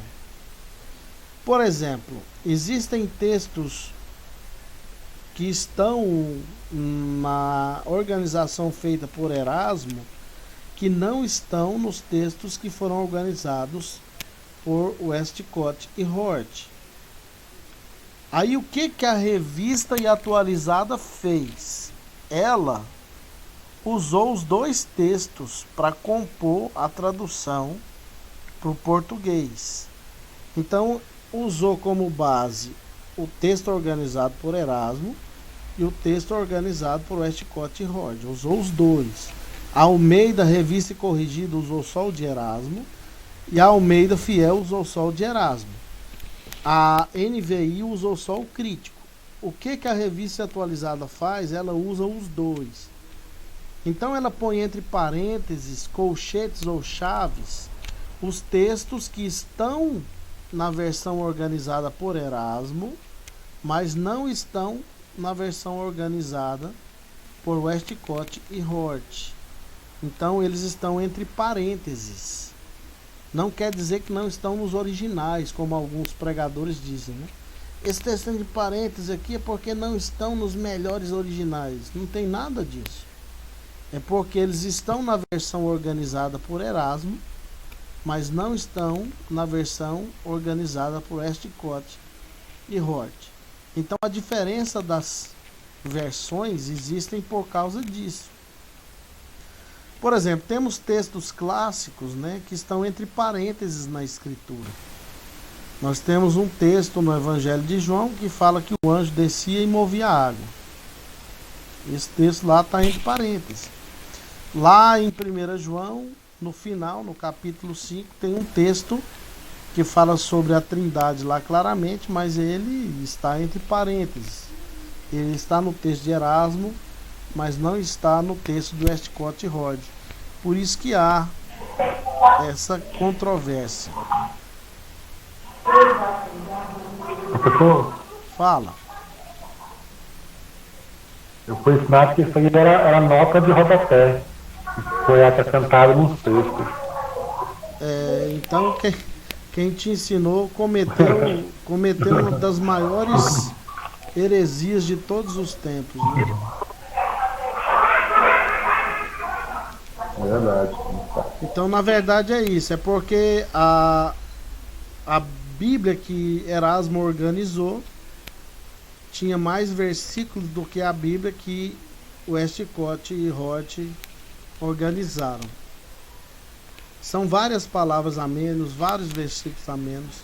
Por exemplo, existem textos que estão na organização feita por Erasmo que não estão nos textos que foram organizados por Westcott e Hort. Aí o que a Revista e Atualizada fez? Ela usou os dois textos para compor a tradução para o português. Então, usou como base o texto organizado por Erasmo e o texto organizado por Westcott e Hort. Usou os dois. A Almeida Revista e Corrigida usou só o de Erasmo e a Almeida Fiel usou só o de Erasmo. A NVI usou só o crítico. O que a Revista Atualizada faz? Ela usa os dois. Então ela põe entre parênteses, colchetes ou chaves os textos que estão na versão organizada por Erasmo, mas não estão na versão organizada por Westcott e Hort. Então eles estão entre parênteses. Não quer dizer que não estão nos originais, como alguns pregadores dizem, né? Esse texto de parênteses aqui é porque não estão nos melhores originais. Não tem nada disso. É porque eles estão na versão organizada por Erasmo, mas não estão na versão organizada por Westcott e Hort. Então a diferença das versões existem por causa disso. Por exemplo, temos textos clássicos, né, que estão entre parênteses na escritura. Nós temos um texto no Evangelho de João que fala que o anjo descia e movia a água. Esse texto lá está entre parênteses. Lá em 1 João, no final, no capítulo 5, tem um texto que fala sobre a Trindade lá claramente, mas ele está entre parênteses. Ele está no texto de Erasmo, mas não está no texto do Westcott e Hort. Por isso que há essa controvérsia. Professor, Fala. eu fui ensinar que isso aí era nota de rodapé. Foi acrescentado nos textos. Então quem te ensinou cometeu uma das maiores heresias de todos os tempos, né? verdade. Então, na verdade, é isso. É porque a Bíblia que Erasmo organizou tinha mais versículos do que a Bíblia que Westcott e Hort organizaram. São várias palavras a menos, vários versículos a menos.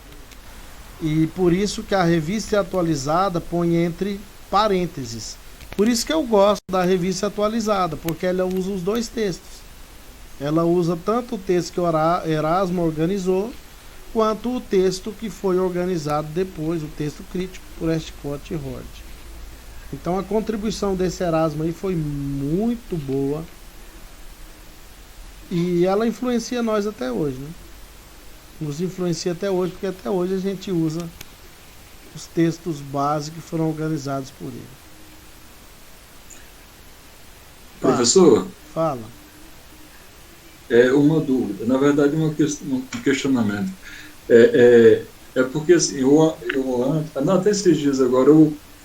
E por isso que a revista atualizada põe entre parênteses. Por isso que eu gosto da revista atualizada, porque ela usa os dois textos. Ela usa tanto o texto que Erasmo organizou, quanto o texto que foi organizado depois, o texto crítico por Westcott e Hort. Então a contribuição desse Erasmo aí foi muito boa. E ela influencia nós até hoje, né? Nos influencia até hoje, porque até hoje a gente usa os textos básicos que foram organizados por ele. Professor, Fala. é uma dúvida, na verdade um questionamento. É porque assim, até esses dias agora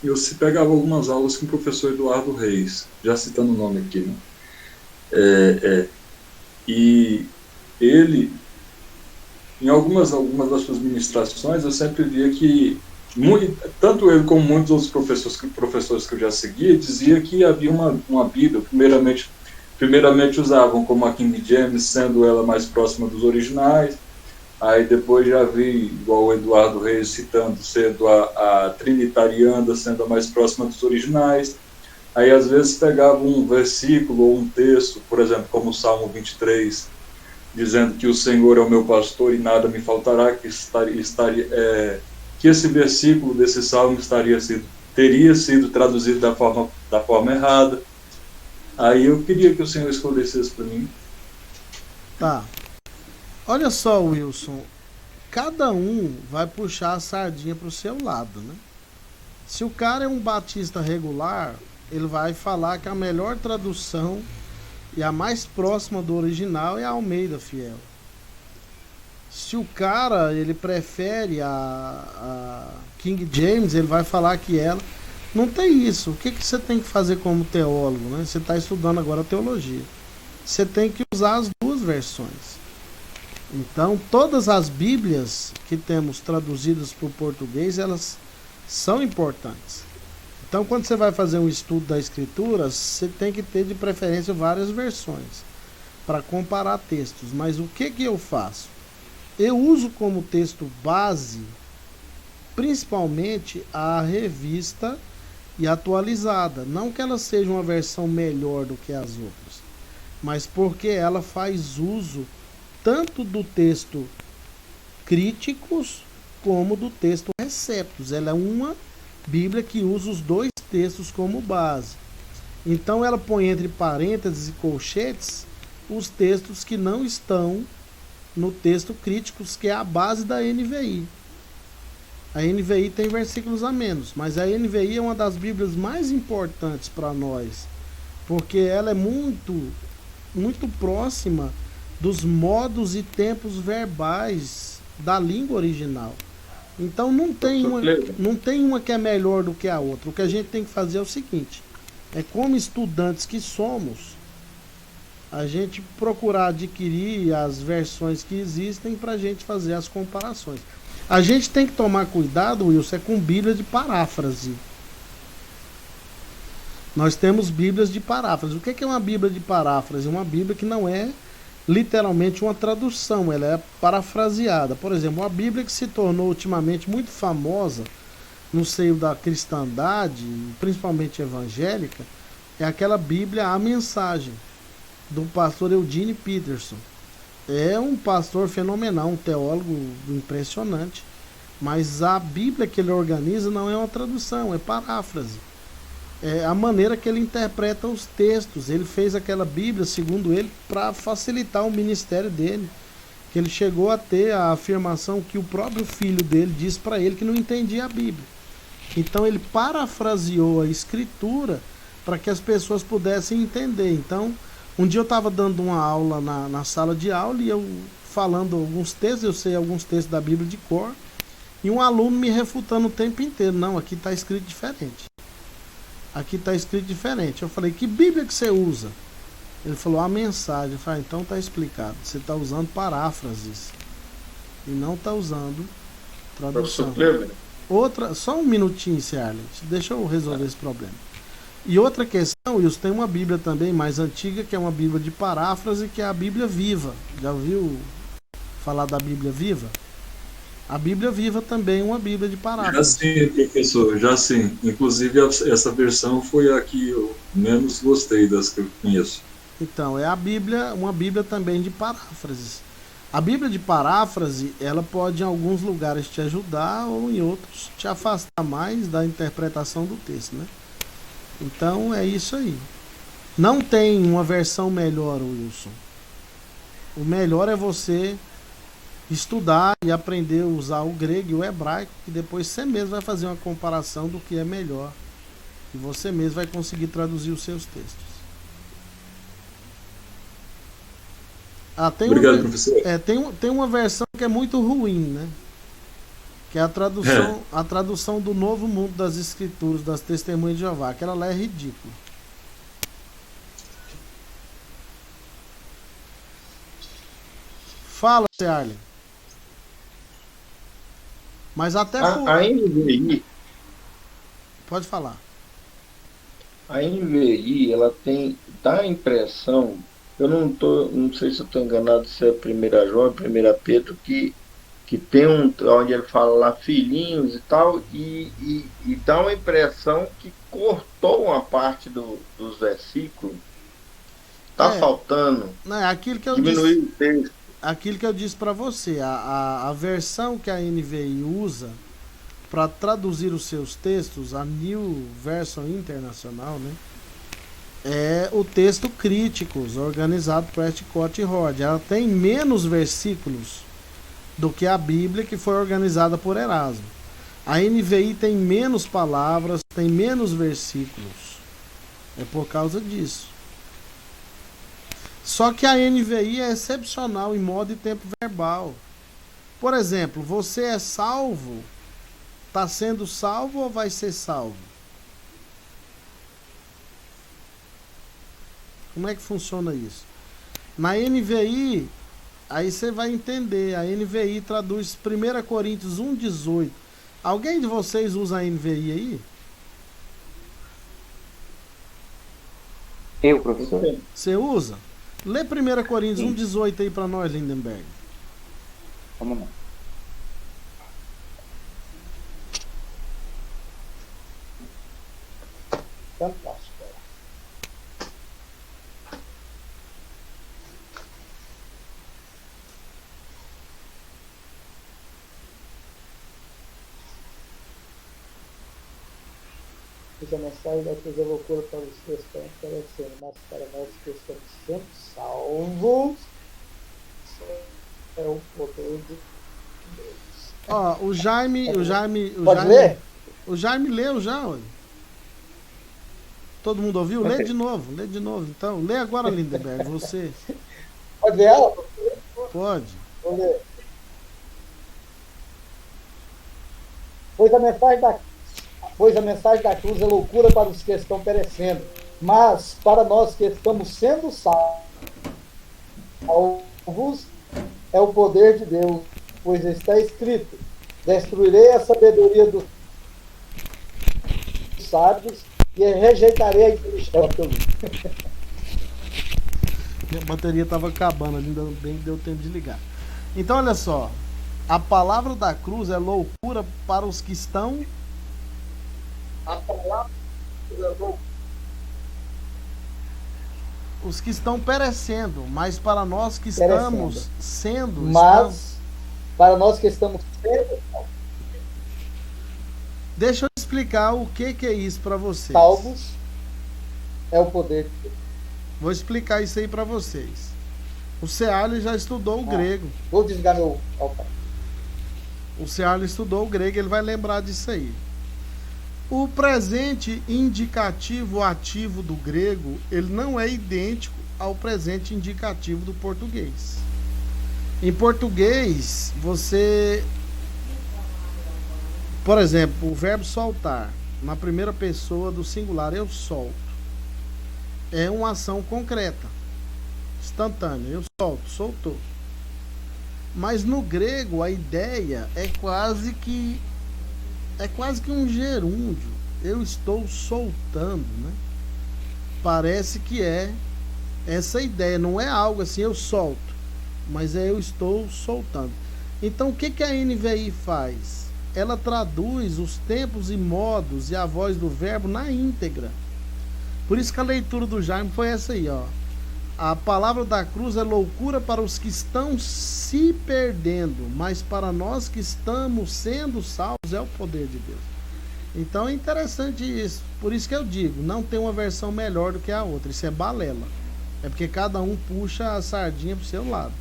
eu se pegava algumas aulas com o professor Eduardo Reis, já citando o nome aqui, né? E ele, em algumas das suas ministrações, eu sempre via que tanto ele como muitos outros professores que eu já seguia, dizia que havia uma Bíblia, primeiramente usavam como a King James, sendo ela mais próxima dos originais. Aí depois já vi, igual o Eduardo Reis citando, sendo a Trinitariana, sendo a mais próxima dos originais. Aí às vezes pegava um versículo ou um texto, por exemplo, como o Salmo 23, dizendo que o Senhor é o meu pastor e nada me faltará, que esse versículo desse salmo teria sido traduzido da forma errada. Aí eu queria que o senhor esclarecesse para mim. Tá. Olha só, Wilson. Cada um vai puxar a sardinha para o seu lado, né? Se o cara é um batista regular, ele vai falar que a melhor tradução e a mais próxima do original é a Almeida Fiel. Se o cara ele prefere a King James, ele vai falar que ela não tem isso. O que você tem que fazer como teólogo, né? Você está estudando agora teologia. Você tem que usar as duas versões. Então, todas as Bíblias que temos traduzidas para o português, elas são importantes. Então, quando você vai fazer um estudo da Escritura, você tem que ter de preferência várias versões para comparar textos. Mas o que eu faço? Eu uso como texto base, principalmente a revista e atualizada. Não que ela seja uma versão melhor do que as outras, mas porque ela faz uso tanto do texto críticos como do texto receptos. Ela é uma Bíblia que usa os dois textos como base. Então ela põe entre parênteses e colchetes os textos que não estão no texto críticos, que é a base da NVI. A NVI tem versículos a menos, mas a NVI é uma das Bíblias mais importantes para nós, porque ela é muito próxima dos modos e tempos verbais da língua original. Então não tem uma que é melhor do que a outra. O que a gente tem que fazer é o seguinte: é como estudantes que somos, a gente procurar adquirir as versões que existem para a gente fazer as comparações. A gente tem que tomar cuidado, Wilson, com Bíblia de paráfrase. Nós temos Bíblias de paráfrase. O que é uma Bíblia de paráfrase? Uma Bíblia que não é literalmente uma tradução, ela é parafraseada. Por exemplo, uma Bíblia que se tornou ultimamente muito famosa no seio da cristandade, principalmente evangélica, é aquela Bíblia A Mensagem, do pastor Eugene Peterson. É um pastor fenomenal, um teólogo impressionante, mas a Bíblia que ele organiza não é uma tradução, é paráfrase. É a maneira que ele interpreta os textos. Ele fez aquela Bíblia, segundo ele, para facilitar o ministério dele, que ele chegou a ter a afirmação que o próprio filho dele disse para ele que não entendia a Bíblia. Então ele parafraseou a Escritura para que as pessoas pudessem entender. Então, um dia eu estava dando uma aula na sala de aula e eu falando alguns textos, eu sei alguns textos da Bíblia de cor, e um aluno me refutando o tempo inteiro: não, aqui está escrito diferente. Aqui está escrito diferente. Eu falei: que Bíblia que você usa? Ele falou a mensagem. Eu falei, então tá explicado. Você está usando paráfrases e não está usando tradução. Outra, só um minutinho, Ciarlen. Deixa eu resolver esse problema. E outra questão, Wilson, tem uma Bíblia também mais antiga, que é uma Bíblia de paráfrase, que é a Bíblia Viva. Já ouviu falar da Bíblia Viva? A Bíblia Viva também é uma Bíblia de paráfrase. Já sim, professor, já sim. Inclusive, essa versão foi a que eu menos gostei das que eu conheço. Então, é a Bíblia, uma Bíblia também de paráfrases. A Bíblia de paráfrase, ela pode em alguns lugares te ajudar ou em outros te afastar mais da interpretação do texto, né? Então é isso aí. Não tem uma versão melhor, Wilson. O melhor é você estudar e aprender a usar o grego e o hebraico, que depois você mesmo vai fazer uma comparação do que é melhor. E você mesmo vai conseguir traduzir os seus textos. Obrigado, professor. Tem uma versão que é muito ruim, né? Que é a tradução do Novo Mundo das Escrituras, das Testemunhas de Jeová. Aquela lá é ridícula. Fala, Ciarlen. Mas até a NVI, pode falar. A NVI, ela dá a impressão, eu não sei se eu estou enganado, se é 1 João, 1 Pedro, que tem onde ele fala lá filhinhos e tal, e dá uma impressão que cortou uma parte dos versículos. Está faltando. Não, é aquilo que eu diminuir o texto. Aquilo que eu disse para você, a versão que a NVI usa para traduzir os seus textos, a New Version Internacional, né? É o texto Críticos, organizado por Prescott e Hord. Ela tem menos versículos do que a Bíblia, que foi organizada por Erasmo. A NVI tem menos palavras, tem menos versículos. É por causa disso. Só que a NVI é excepcional em modo e tempo verbal. Por exemplo, você é salvo, está sendo salvo ou vai ser salvo? Como é que funciona isso? Na NVI, aí você vai entender. A NVI traduz 1 Coríntios 1,18. Alguém de vocês usa a NVI aí? Eu, professor. Você usa? Lê 1 Coríntios 1,18 aí para nós, Lindenberg. Vamos lá. Fantástico. A mensagem da cruz é loucura para os que estão perecendo, mas para nós que estamos sempre salvos, é o poder de Deus. Ó, o Jaime leu já, olha. Todo mundo ouviu? Lê de novo. Então, lê agora, Lindenberg, você. Pode ler ela? Pode. Vou ler. Pois a mensagem da cruz é loucura para os que estão perecendo, mas para nós que estamos sendo salvos é o poder de Deus, pois está escrito: destruirei a sabedoria dos sábios e rejeitarei a inteligência. Minha bateria estava acabando, ainda bem que deu tempo de ligar. Então, olha só, a palavra da cruz é loucura para os que estão. A palavra é loucura. Os que estão perecendo, mas para nós que estamos sendo. Para nós que estamos sendo. Deixa eu explicar o que é isso para vocês. Salvos é o poder de Deus. Vou explicar isso aí para vocês. O Ciarlen já estudou o grego. Vou desligar meu. Opa. O Ciarlen estudou o grego, ele vai lembrar disso aí. O presente indicativo ativo do grego, ele não é idêntico ao presente indicativo do português. Em português, você... Por exemplo, o verbo soltar, na primeira pessoa do singular, eu solto, é uma ação concreta. instantâneo. Eu soltou. Mas no grego a ideia é quase que um gerúndio. Eu estou soltando, né? Parece que é essa ideia, não é algo assim, eu solto, mas é eu estou soltando. Então o que a NVI faz? Ela traduz os tempos e modos e a voz do verbo na íntegra. Por isso que a leitura do Jaime foi essa aí, ó. A palavra da cruz é loucura para os que estão se perdendo, mas para nós que estamos sendo salvos é o poder de Deus. Então é interessante isso. Por isso que eu digo, não tem uma versão melhor do que a outra. Isso é balela. É porque cada um puxa a sardinha pro seu lado.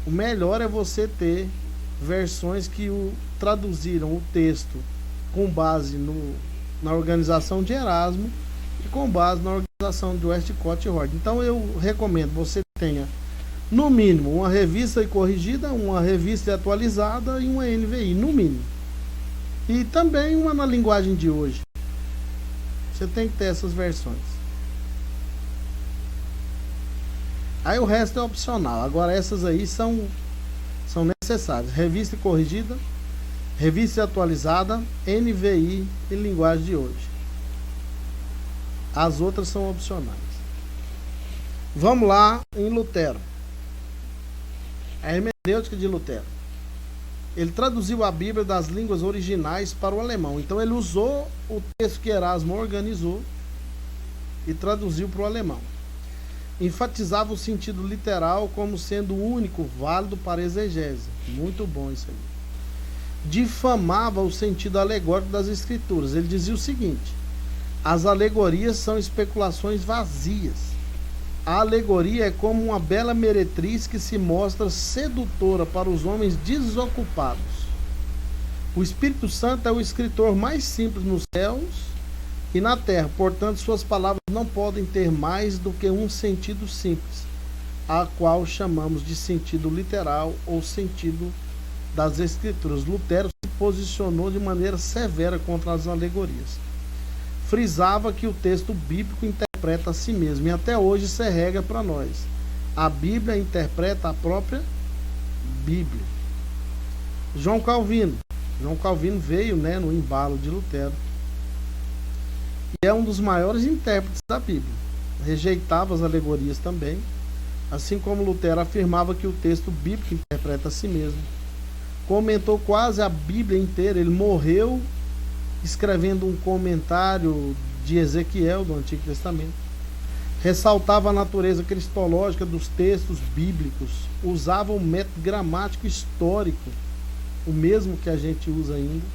O melhor é você ter versões que traduziram o texto com base na organização de Erasmo e com base na organização de Westcott e Hort. Então eu recomendo você tenha no mínimo uma revista corrigida, uma revista atualizada e uma NVI, no mínimo. E também uma na linguagem de hoje. Você tem que ter essas versões. Aí o resto é opcional. Agora essas aí são necessárias. Revista corrigida, revista atualizada, NVI e linguagem de hoje. As outras são opcionais. Vamos lá em Lutero. A hermenêutica de Lutero. Ele traduziu a Bíblia das línguas originais para o alemão. Então ele usou o texto que Erasmo organizou e traduziu para o alemão. Enfatizava o sentido literal como sendo o único válido para a exegese. Muito bom isso aí. Difamava o sentido alegórico das escrituras. Ele dizia o seguinte: as alegorias são especulações vazias. A alegoria é como uma bela meretriz que se mostra sedutora para os homens desocupados. O Espírito Santo é o escritor mais simples nos céus e na terra, portanto suas palavras não podem ter mais do que um sentido simples, a qual chamamos de sentido literal ou sentido das escrituras. Lutero se posicionou de maneira severa contra as alegorias. Frisava que o texto bíblico interpreta a si mesmo, e até hoje isso é regra para nós. A Bíblia interpreta a própria Bíblia. João Calvino veio, né, no embalo de Lutero. E é um dos maiores intérpretes da Bíblia. Rejeitava as alegorias também, assim como Lutero afirmava que o texto bíblico interpreta a si mesmo. Comentou quase a Bíblia inteira. Ele morreu escrevendo um comentário de Ezequiel do Antigo Testamento. Ressaltava a natureza cristológica dos textos bíblicos. Usava um método gramático histórico, o mesmo que a gente usa ainda.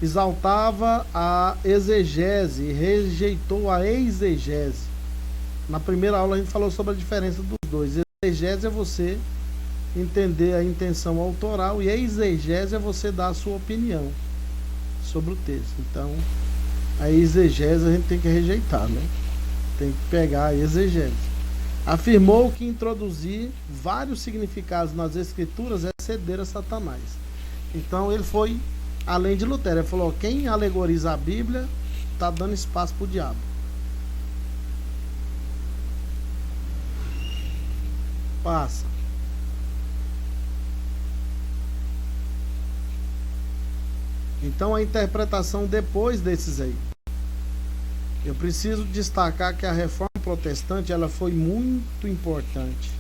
Exaltava a exegese e rejeitou a exegese. Na primeira aula a gente falou sobre a diferença dos dois. Exegese é você entender a intenção autoral e a exegese é você dar a sua opinião sobre o texto. Então a exegese a gente tem que rejeitar, né? Tem que pegar a exegese. Afirmou que introduzir vários significados nas escrituras é ceder a Satanás. Então ele foi além de Lutero. Ele falou: quem alegoriza a Bíblia está dando espaço para o diabo. Passa. Então a interpretação depois desses aí. Eu preciso destacar que a reforma protestante ela foi muito importante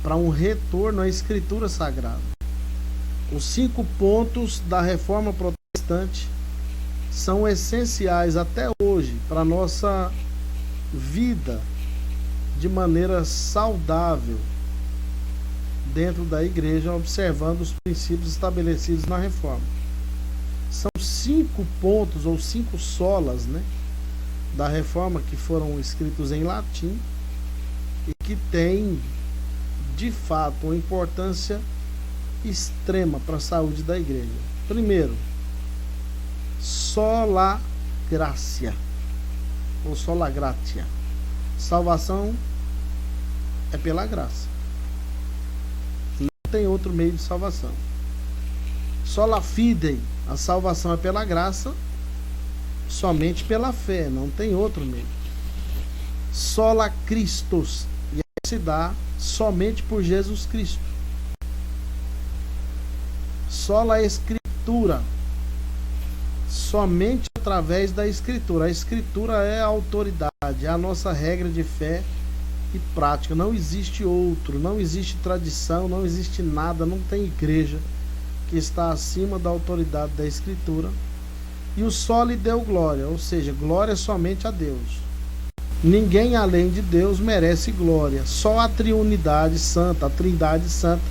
para um retorno à escritura sagrada. Os 5 pontos da reforma protestante são essenciais até hoje para a nossa vida de maneira saudável dentro da igreja, observando os princípios estabelecidos na reforma. São 5 pontos ou 5 solas, né, da reforma que foram escritos em latim e que tem de fato uma importância extrema para a saúde da igreja. Primeiro, sola gratia ou sola gratia. Salvação é pela graça. Não tem outro meio de salvação. Sola fide, a salvação é pela graça, somente pela fé, não tem outro meio. Sola Christus, e a se dá somente por Jesus Cristo. Só a Escritura. Somente através da Escritura. A Escritura é a autoridade, é a nossa regra de fé e prática. Não existe outro, não existe tradição, não existe nada, não tem igreja que está acima da autoridade da Escritura. E o só lhe deu glória, ou seja, glória somente a Deus. Ninguém além de Deus merece glória. Só a triunidade santa, a trindade santa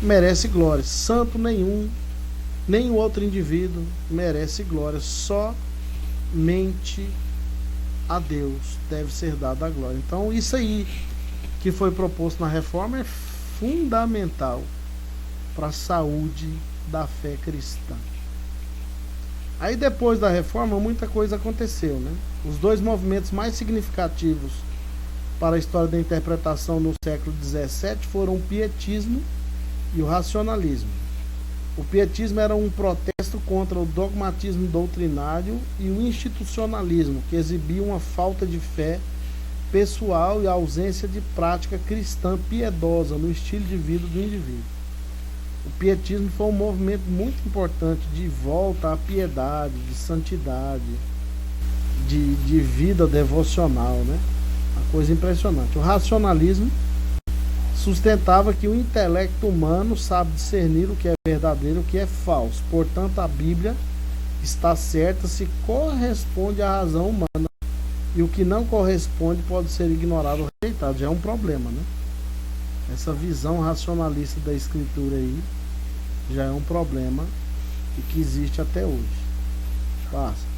merece glória. Santo nenhum outro indivíduo merece glória. Somente a Deus deve ser dada a glória. Então isso aí que foi proposto na reforma é fundamental para a saúde da fé cristã. Aí depois da reforma muita coisa aconteceu, né? Os dois movimentos mais significativos para a história da interpretação no século XVII foram o pietismo e o racionalismo. O pietismo era um protesto contra o dogmatismo doutrinário e o institucionalismo, que exibia uma falta de fé pessoal e a ausência de prática cristã piedosa no estilo de vida do indivíduo. O pietismo foi um movimento muito importante de volta à piedade, de santidade, de vida devocional, né? Uma coisa impressionante. O racionalismo sustentava que o intelecto humano sabe discernir o que é verdadeiro e o que é falso. Portanto, a Bíblia está certa se corresponde à razão humana e o que não corresponde pode ser ignorado ou rejeitado. Já é um problema, né? Essa visão racionalista da Escritura aí já é um problema e que existe até hoje. Passa.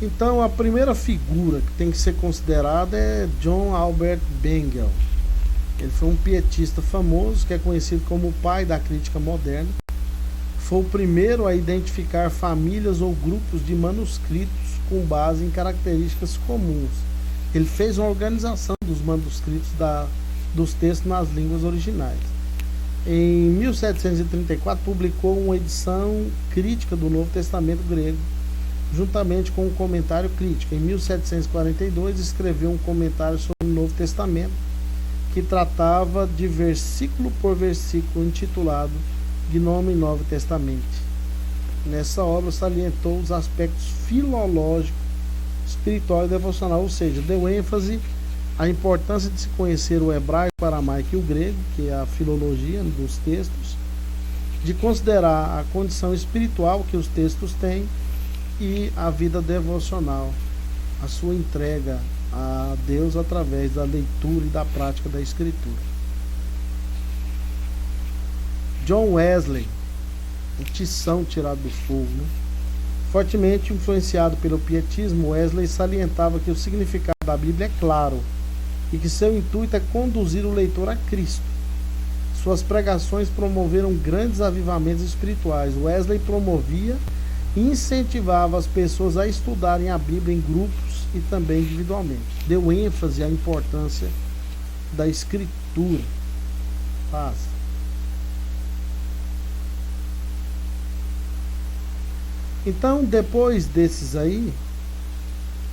Então a primeira figura que tem que ser considerada é John Albert Bengel. Ele foi um pietista famoso que é conhecido como o pai da crítica moderna. Foi o primeiro a identificar famílias ou grupos de manuscritos com base em características comuns. Ele fez uma organização dos manuscritos dos textos nas línguas originais. Em 1734 publicou uma edição crítica do Novo Testamento grego, juntamente com um comentário crítico. Em 1742 escreveu um comentário sobre o Novo Testamento que tratava de versículo por versículo, intitulado Gnome Novo Testamento. Nessa obra salientou os aspectos filológicos, espiritual e devocional, ou seja, deu ênfase à importância de se conhecer o hebraico, o aramaico e o grego, que é a filologia dos textos, de considerar a condição espiritual que os textos têm e a vida devocional, a sua entrega a Deus através da leitura e da prática da Escritura. John Wesley, um tição tirado do fogo, né? Fortemente influenciado pelo pietismo, Wesley salientava que o significado da Bíblia é claro e que seu intuito é conduzir o leitor a Cristo. Suas pregações promoveram grandes avivamentos espirituais. Wesley promovia e incentivava as pessoas a estudarem a Bíblia em grupos e também individualmente. Deu ênfase à importância da Escritura. Passa. Então, depois desses aí,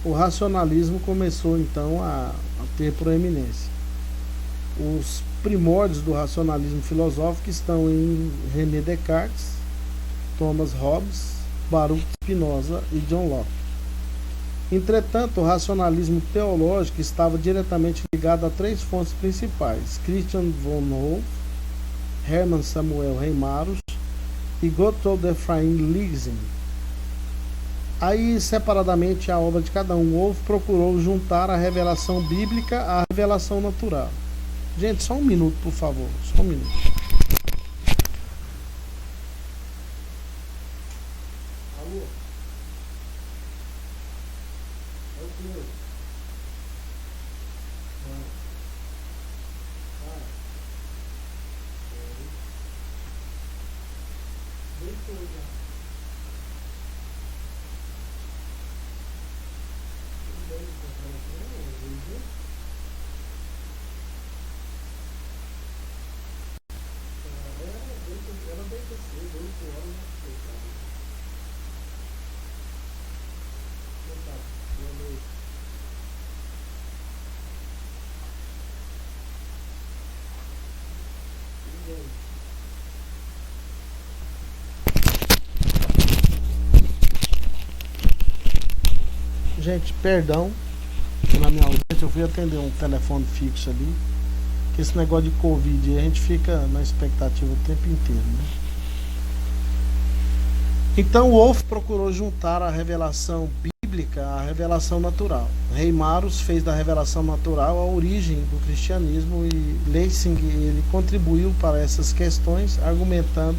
o racionalismo começou então a ter proeminência. Os primórdios do racionalismo filosófico estão em René Descartes, Thomas Hobbes, Baruch Spinoza e John Locke. Entretanto, o racionalismo teológico estava diretamente ligado a três fontes principais: Christian von Wolff, Hermann Samuel Reimarus e Gotthold Ephraim Lessing. Aí, separadamente, a obra de cada um. Wolff procurou juntar a revelação bíblica à revelação natural. Gente, só um minuto, por favor. Só um minuto. Alô? É o Cleo. Gente, perdão na minha ausência, eu fui atender um telefone fixo ali. Que esse negócio de Covid, a gente fica na expectativa o tempo inteiro, né? Então Wolff procurou juntar a revelação bíblica à revelação natural. Reimarus fez da revelação natural a origem do cristianismo e Lessing ele contribuiu para essas questões, argumentando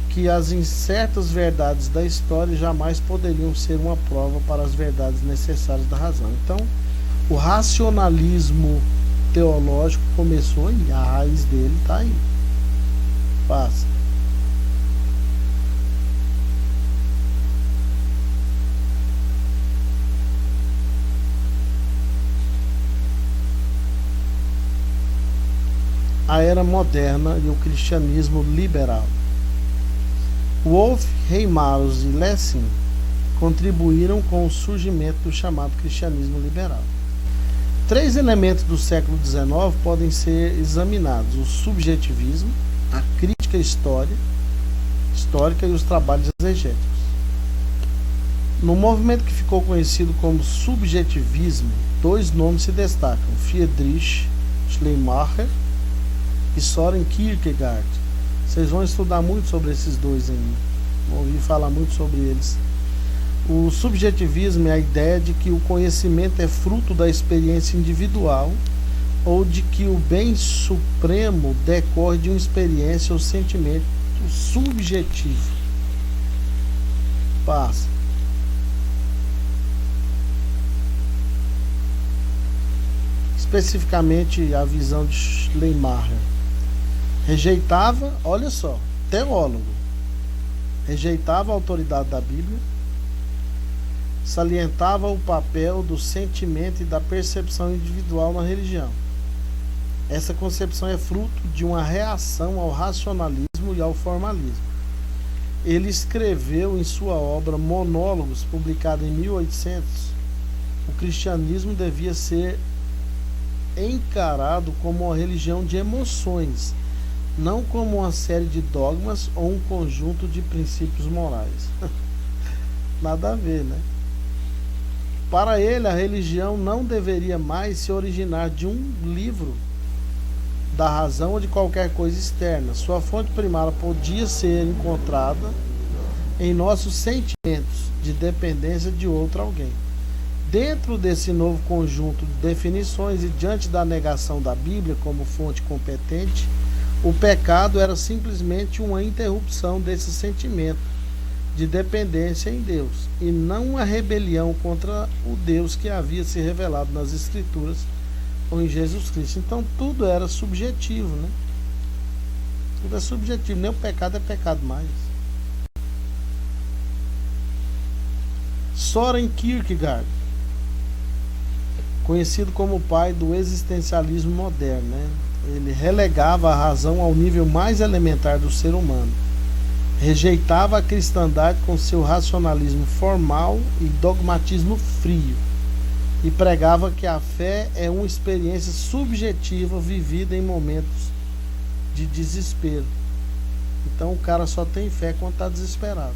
que as incertas verdades da história jamais poderiam ser uma prova para as verdades necessárias da razão. Então, o racionalismo teológico começou e a raiz dele está aí. Passa. A era moderna e o cristianismo liberal. Wolff, Reimarus e Lessing contribuíram com o surgimento do chamado cristianismo liberal. 3 elementos do século XIX podem ser examinados: o subjetivismo, a crítica histórica e os trabalhos exegéticos. No movimento que ficou conhecido como subjetivismo, 2 nomes se destacam: Friedrich Schleiermacher e Soren Kierkegaard. Vocês vão estudar muito sobre esses dois ainda, vão ouvir falar muito sobre eles. O subjetivismo é a ideia de que o conhecimento é fruto da experiência individual ou de que o bem supremo decorre de uma experiência ou sentimento subjetivo. Passa. Especificamente a visão de Schleiermacher. Rejeitava, olha só, teólogo, rejeitava a autoridade da Bíblia, salientava o papel do sentimento e da percepção individual na religião. Essa concepção é fruto de uma reação ao racionalismo e ao formalismo. Ele escreveu em sua obra Monólogos, publicada em 1800, o cristianismo devia ser encarado como uma religião de emoções, não como uma série de dogmas ou um conjunto de princípios morais. Nada a ver, né? Para ele, a religião não deveria mais se originar de um livro da razão ou de qualquer coisa externa. Sua fonte primária podia ser encontrada em nossos sentimentos de dependência de outro alguém. Dentro desse novo conjunto de definições e diante da negação da Bíblia como fonte competente, o pecado era simplesmente uma interrupção desse sentimento de dependência em Deus e não uma rebelião contra o Deus que havia se revelado nas Escrituras ou em Jesus Cristo. Então tudo era subjetivo, né? Tudo é subjetivo, nem o pecado é pecado mais. Soren Kierkegaard, conhecido como o pai do existencialismo moderno, né? Ele relegava a razão ao nível mais elementar do ser humano. Rejeitava a cristandade com seu racionalismo formal e dogmatismo frio. E pregava que a fé é uma experiência subjetiva vivida em momentos de desespero. Então o cara só tem fé quando está desesperado.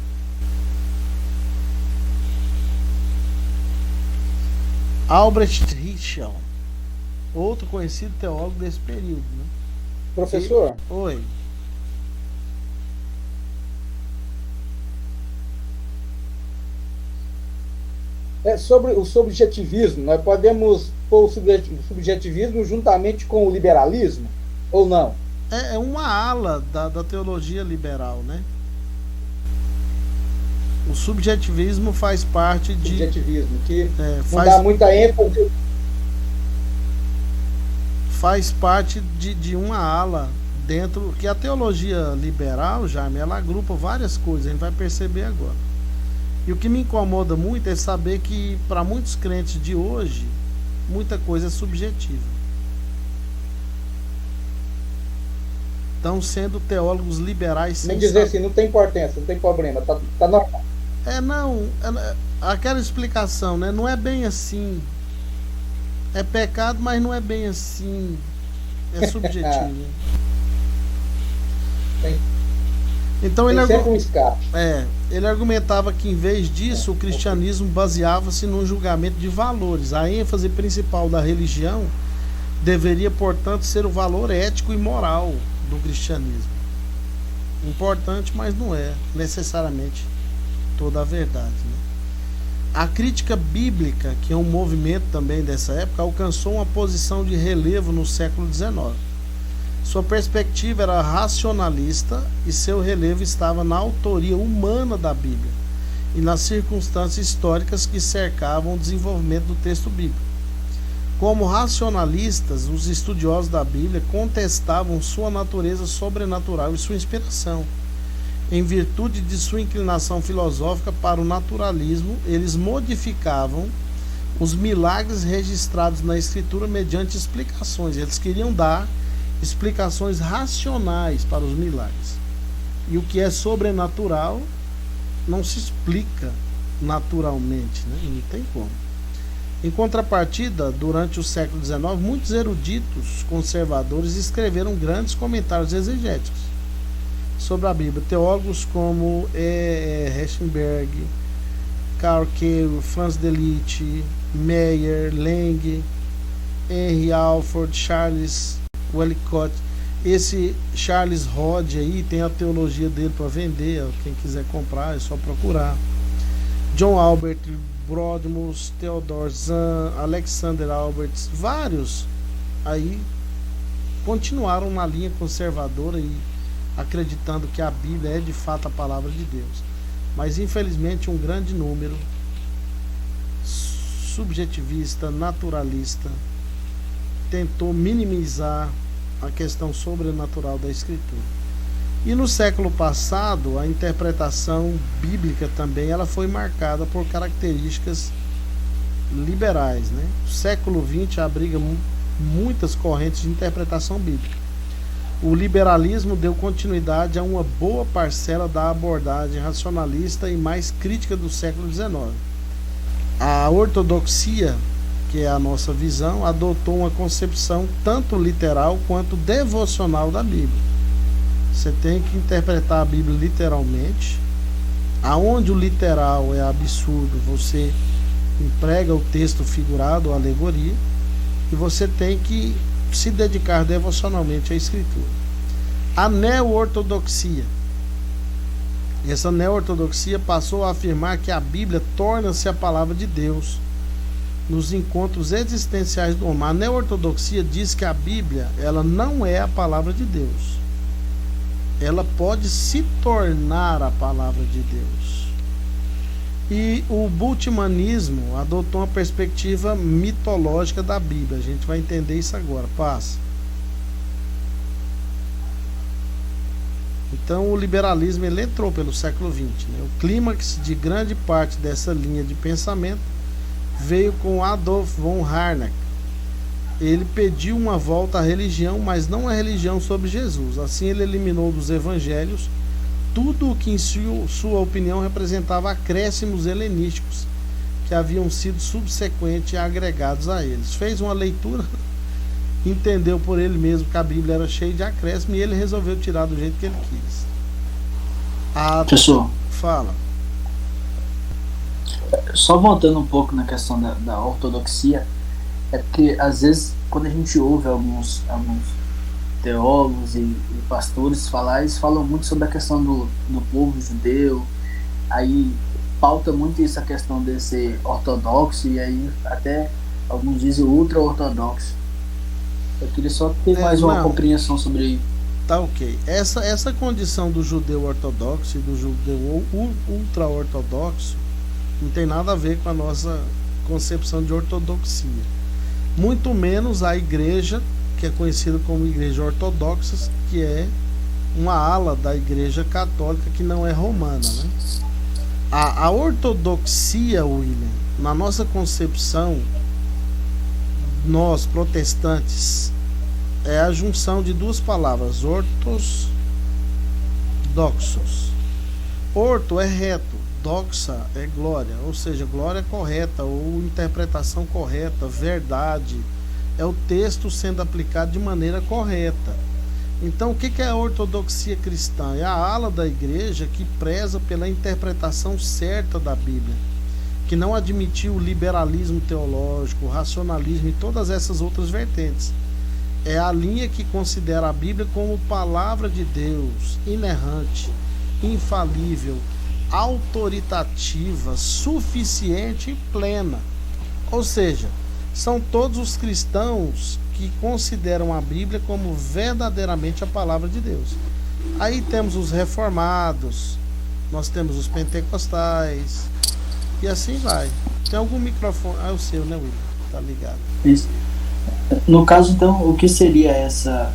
Albrecht Ritschl, outro conhecido teólogo desse período, né? Professor? Oi. Sobre o subjetivismo, nós podemos pôr o subjetivismo juntamente com o liberalismo, ou não? É uma ala da teologia liberal, né? O subjetivismo faz parte de... Subjetivismo, que não dá muita ênfase. Faz parte de uma ala dentro... Que a teologia liberal, Jaime, ela agrupa várias coisas, a gente vai perceber agora. E o que me incomoda muito é saber que, para muitos crentes de hoje, muita coisa é subjetiva. Estão sendo teólogos liberais sem... Nem dizer assim, não tem importância, não tem problema, tá normal. Aquela explicação, né? Não é bem assim. É pecado, mas não é bem assim. É subjetivo. Então Tem sempre um escape. ele argumentava que em vez disso o cristianismo baseava-se num julgamento de valores. A ênfase principal da religião deveria, portanto, ser o valor ético e moral do cristianismo. Importante, mas não é necessariamente toda a verdade, né? A crítica bíblica, que é um movimento também dessa época, alcançou uma posição de relevo no século XIX. Sua perspectiva era racionalista e seu relevo estava na autoria humana da Bíblia e nas circunstâncias históricas que cercavam o desenvolvimento do texto bíblico. Como racionalistas, os estudiosos da Bíblia contestavam sua natureza sobrenatural e sua inspiração. Em virtude de sua inclinação filosófica para o naturalismo, eles modificavam os milagres registrados na Escritura mediante explicações. Eles queriam dar explicações racionais para os milagres. E o que é sobrenatural não se explica naturalmente, né? Não tem como. Em contrapartida, durante o século XIX, muitos eruditos conservadores escreveram grandes comentários exegéticos sobre a Bíblia. Teólogos como Reichenberg, Karl Kehl, Franz Delitzsch, Meyer, Lang, Henry Alford, Charles Walcott. Esse Charles Hodge aí tem a teologia dele para vender, quem quiser comprar é só procurar. John Albert Brodmus, Theodor Zahn, Alexander Alberts, vários aí continuaram na linha conservadora e acreditando que a Bíblia é de fato a palavra de Deus. Mas infelizmente um grande número subjetivista, naturalista, tentou minimizar a questão sobrenatural da Escritura. E no século passado, a interpretação bíblica também ela foi marcada por características liberais, né? O século XX abriga muitas correntes de interpretação bíblica. O liberalismo deu continuidade a uma boa parcela da abordagem racionalista e mais crítica do século XIX. A ortodoxia, que é a nossa visão, adotou uma concepção tanto literal quanto devocional da Bíblia. Você tem que interpretar a Bíblia literalmente. Aonde o literal é absurdo, você emprega o texto figurado, a alegoria, e você tem que se dedicar devocionalmente à Escritura. A neo-ortodoxia. Essa neo-ortodoxia passou a afirmar que a Bíblia torna-se a palavra de Deus nos encontros existenciais do homem. A neo-ortodoxia diz que a Bíblia ela não é a palavra de Deus. Ela pode se tornar a palavra de Deus. E o bultmannismo adotou uma perspectiva mitológica da Bíblia. A gente vai entender isso agora. Passa. Então o liberalismo ele entrou pelo século XX, né? O clímax de grande parte dessa linha de pensamento veio com Adolf von Harnack. Ele pediu uma volta à religião, mas não a religião sobre Jesus. Assim ele eliminou dos evangelhos tudo o que em sua opinião representava acréscimos helenísticos que haviam sido subsequentemente agregados a eles. Fez uma leitura, entendeu por ele mesmo que a Bíblia era cheia de acréscimos e ele resolveu tirar do jeito que ele quis. Professor, fala. Só voltando um pouco na questão da ortodoxia, é porque às vezes quando a gente ouve alguns teólogos e pastores falar, eles falam muito sobre a questão do povo judeu, aí pauta muito isso, a questão de ser ortodoxo, e aí até alguns dizem ultra-ortodoxo. Eu queria só ter mais uma compreensão sobre isso. Tá ok. Essa condição do judeu ortodoxo e do judeu ultra-ortodoxo não tem nada a ver com a nossa concepção de ortodoxia. Muito menos a igreja, que é conhecida como igreja ortodoxa, que é uma ala da igreja católica que não é romana, né? A ortodoxia, William, na nossa concepção, nós protestantes, é a junção de duas palavras, ortos, doxos. Orto é reto, doxa é glória, ou seja, glória correta ou interpretação correta, verdade. É o texto sendo aplicado de maneira correta. Então, o que é a ortodoxia cristã? É a ala da igreja que preza pela interpretação certa da Bíblia, que não admitiu o liberalismo teológico, o racionalismo e todas essas outras vertentes. É a linha que considera a Bíblia como palavra de Deus, inerrante, infalível, autoritativa, suficiente e plena. Ou seja, são todos os cristãos que consideram a Bíblia como verdadeiramente a palavra de Deus. Aí temos os reformados, nós temos os pentecostais, e assim vai. Tem algum microfone? Ah, é o seu, né, William? Tá ligado. Isso. No caso, então, o que seria essa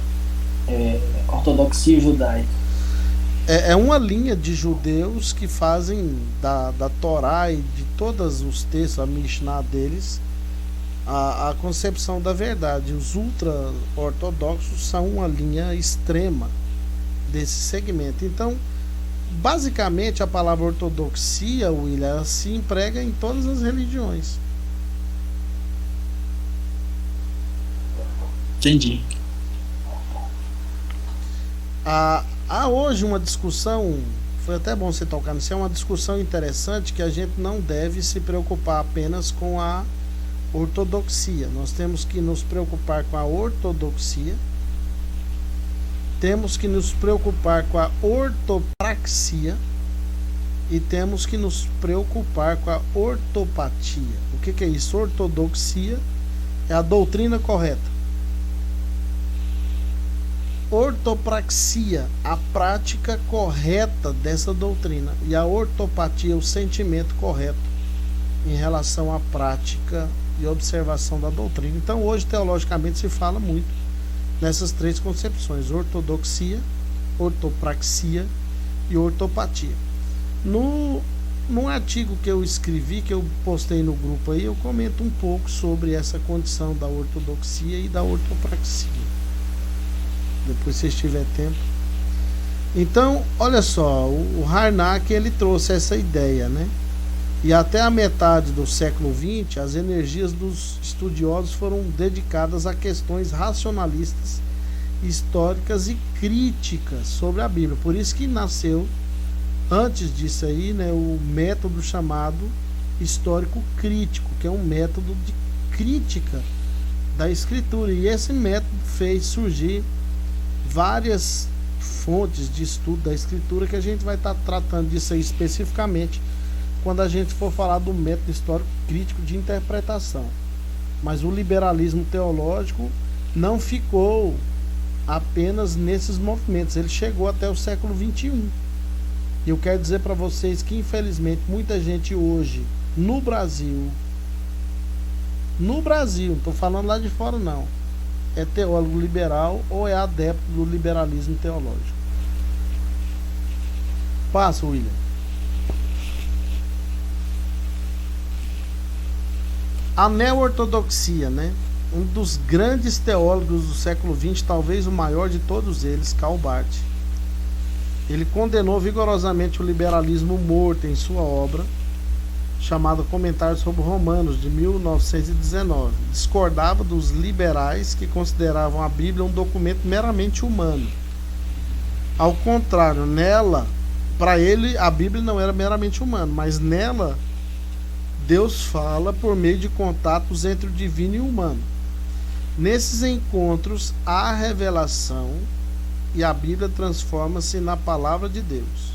ortodoxia judaica? É uma linha de judeus que fazem da Torá e de todos os textos, a Mishnah deles, a concepção da verdade. Os ultra-ortodoxos são uma linha extrema desse segmento. Então, basicamente, a palavra ortodoxia, William, se emprega em todas as religiões. Entendi. Há hoje uma discussão, foi até bom você tocar nisso, é uma discussão interessante, que a gente não deve se preocupar apenas com a ortodoxia. Nós temos que nos preocupar com a ortodoxia, temos que nos preocupar com a ortopraxia e temos que nos preocupar com a ortopatia. O que é isso? Ortodoxia é a doutrina correta. Ortopraxia, a prática correta dessa doutrina, e a ortopatia, o sentimento correto em relação à prática e observação da doutrina. Então, hoje, teologicamente, se fala muito nessas três concepções: ortodoxia, ortopraxia e ortopatia. Num artigo que eu escrevi, que eu postei no grupo aí, eu comento um pouco sobre essa condição da ortodoxia e da ortopraxia. Depois, se tiver tempo. Então, olha só, o Harnack, ele trouxe essa ideia, né? E até a metade do século XX, as energias dos estudiosos foram dedicadas a questões racionalistas, históricas e críticas sobre a Bíblia. Por isso que nasceu, antes disso aí, né, o método chamado histórico crítico, que é um método de crítica da Escritura. E esse método fez surgir várias fontes de estudo da Escritura, que a gente vai estar tratando disso aí especificamente quando a gente for falar do método histórico crítico de interpretação. Mas o liberalismo teológico não ficou apenas nesses movimentos, ele chegou até o século XXI. E eu quero dizer para vocês que, infelizmente, muita gente hoje no Brasil, não estou falando lá de fora não, é teólogo liberal ou é adepto do liberalismo teológico. Passa, William. A neo-ortodoxia, né? Um dos grandes teólogos do século XX, talvez o maior de todos eles, Karl Barth. Ele condenou vigorosamente o liberalismo morto em sua obra chamada Comentário sobre Romanos, de 1919. Discordava dos liberais, que consideravam a Bíblia um documento meramente humano. Ao contrário, nela, para ele, a Bíblia não era meramente humana, mas nela Deus fala por meio de contatos entre o divino e o humano. Nesses encontros há revelação e a Bíblia transforma-se na palavra de Deus.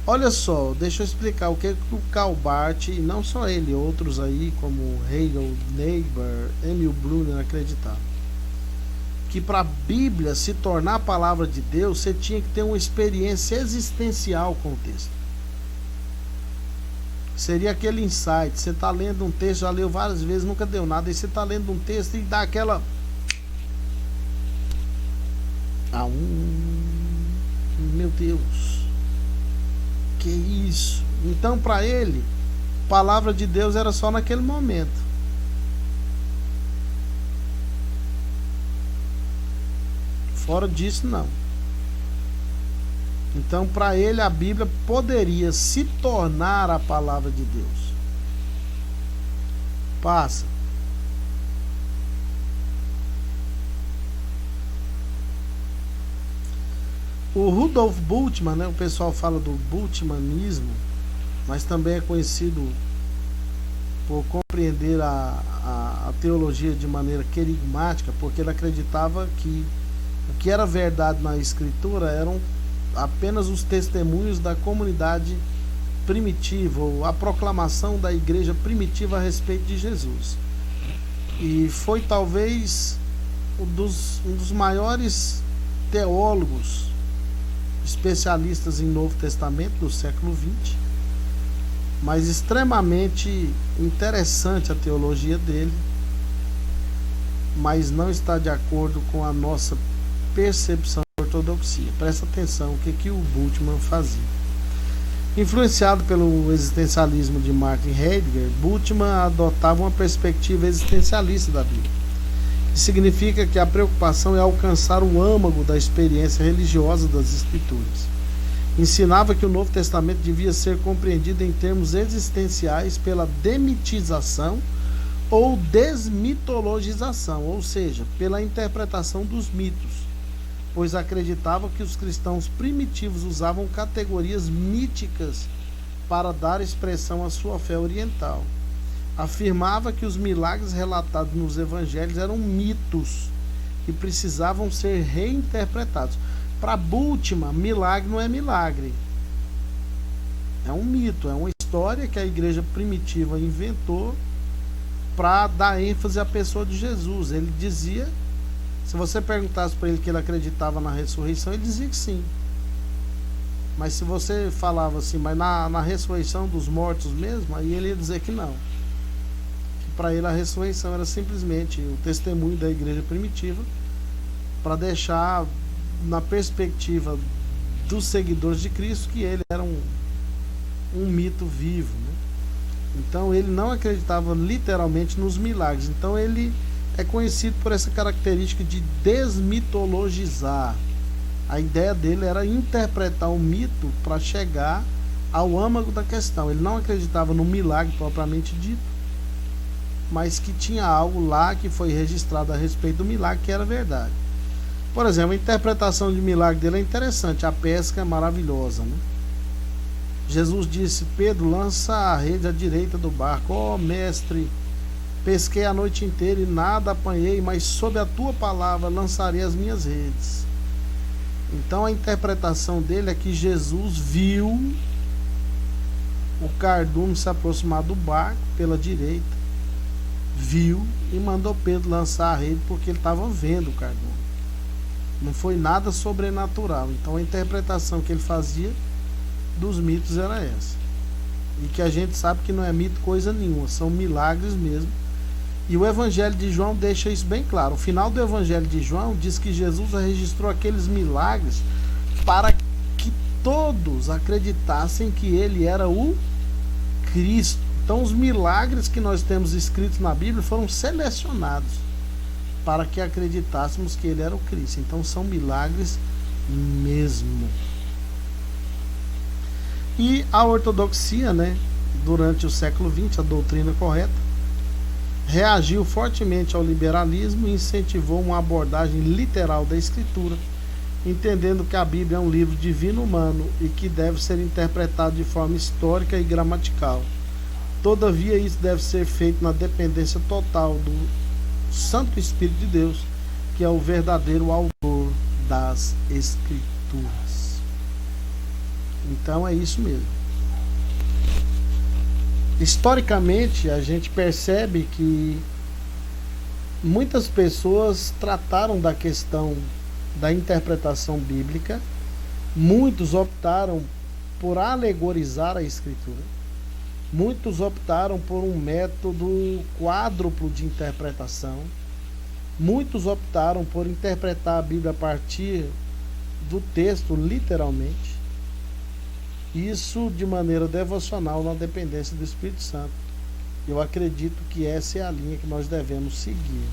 Olha só, deixa eu explicar o que o Karl Barth, e não só ele, outros aí como Hegel, Niebuhr, Emil Brunner acreditavam. Que para a Bíblia se tornar a palavra de Deus, você tinha que ter uma experiência existencial com o texto. Seria aquele insight, você está lendo um texto, já leu várias vezes, nunca deu nada, e você está lendo um texto e dá aquela... meu Deus, que isso? Então, para ele, a palavra de Deus era só naquele momento. Fora disso, não. Então, para ele, a Bíblia poderia se tornar a palavra de Deus. Passa. O Rudolf Bultmann, né, o pessoal fala do Bultmannismo, mas também é conhecido por compreender a teologia de maneira querigmática, porque ele acreditava que o que era verdade na Escritura eram apenas os testemunhos da comunidade primitiva, ou a proclamação da igreja primitiva a respeito de Jesus. E foi talvez um dos maiores teólogos especialistas em Novo Testamento do século XX, mas extremamente interessante a teologia dele, mas não está de acordo com a nossa percepção da ortodoxia. Presta atenção o que o Bultmann fazia. Influenciado pelo existencialismo de Martin Heidegger, Bultmann adotava uma perspectiva existencialista da Bíblia. Isso significa que a preocupação é alcançar o âmago da experiência religiosa das Escrituras. Ensinava que o Novo Testamento devia ser compreendido em termos existenciais pela demitização ou desmitologização, ou seja, pela interpretação dos mitos, pois acreditava que os cristãos primitivos usavam categorias míticas para dar expressão à sua fé oriental. Afirmava que os milagres relatados nos evangelhos eram mitos que precisavam ser reinterpretados. Para Bultmann, milagre não é milagre. É um mito, é uma história que a igreja primitiva inventou para dar ênfase à pessoa de Jesus. Ele dizia, se você perguntasse para ele que ele acreditava na ressurreição, ele dizia que sim. Mas se você falava assim, mas na ressurreição dos mortos mesmo, aí ele ia dizer que não. Que para ele a ressurreição era simplesmente o testemunho da igreja primitiva para deixar na perspectiva dos seguidores de Cristo que ele era um mito vivo, né? Então ele não acreditava literalmente nos milagres. Então ele é conhecido por essa característica de desmitologizar. A ideia dele era interpretar o mito para chegar ao âmago da questão. Ele não acreditava no milagre propriamente dito, mas que tinha algo lá que foi registrado a respeito do milagre que era verdade. Por exemplo, a interpretação de milagre dele é interessante. A pesca é maravilhosa, né? Jesus disse: Pedro, lança a rede à direita do barco. Ó, mestre, pesquei a noite inteira e nada apanhei, mas sob a tua palavra lançarei as minhas redes. Então a interpretação dele é que Jesus viu o cardume se aproximar do barco pela direita, viu e mandou Pedro lançar a rede porque ele estava vendo o cardume. Não foi nada sobrenatural. Então a interpretação que ele fazia dos mitos era essa. E que a gente sabe que não é mito coisa nenhuma, são milagres mesmo. E o Evangelho de João deixa isso bem claro. O final do Evangelho de João diz que Jesus registrou aqueles milagres para que todos acreditassem que ele era o Cristo. Então os milagres que nós temos escritos na Bíblia foram selecionados para que acreditássemos que ele era o Cristo. Então são milagres mesmo. E a ortodoxia, né, durante o século XX, a doutrina correta, reagiu fortemente ao liberalismo e incentivou uma abordagem literal da Escritura, entendendo que a Bíblia é um livro divino humano e que deve ser interpretado de forma histórica e gramatical. Todavia, isso deve ser feito na dependência total do Santo Espírito de Deus, que é o verdadeiro autor das Escrituras. Então é isso mesmo. Historicamente, a gente percebe que muitas pessoas trataram da questão da interpretação bíblica. Muitos optaram por alegorizar a Escritura. Muitos optaram por um método quádruplo de interpretação. Muitos optaram por interpretar a Bíblia a partir do texto literalmente. Isso de maneira devocional na dependência do Espírito Santo. Eu acredito que essa é a linha que nós devemos seguir.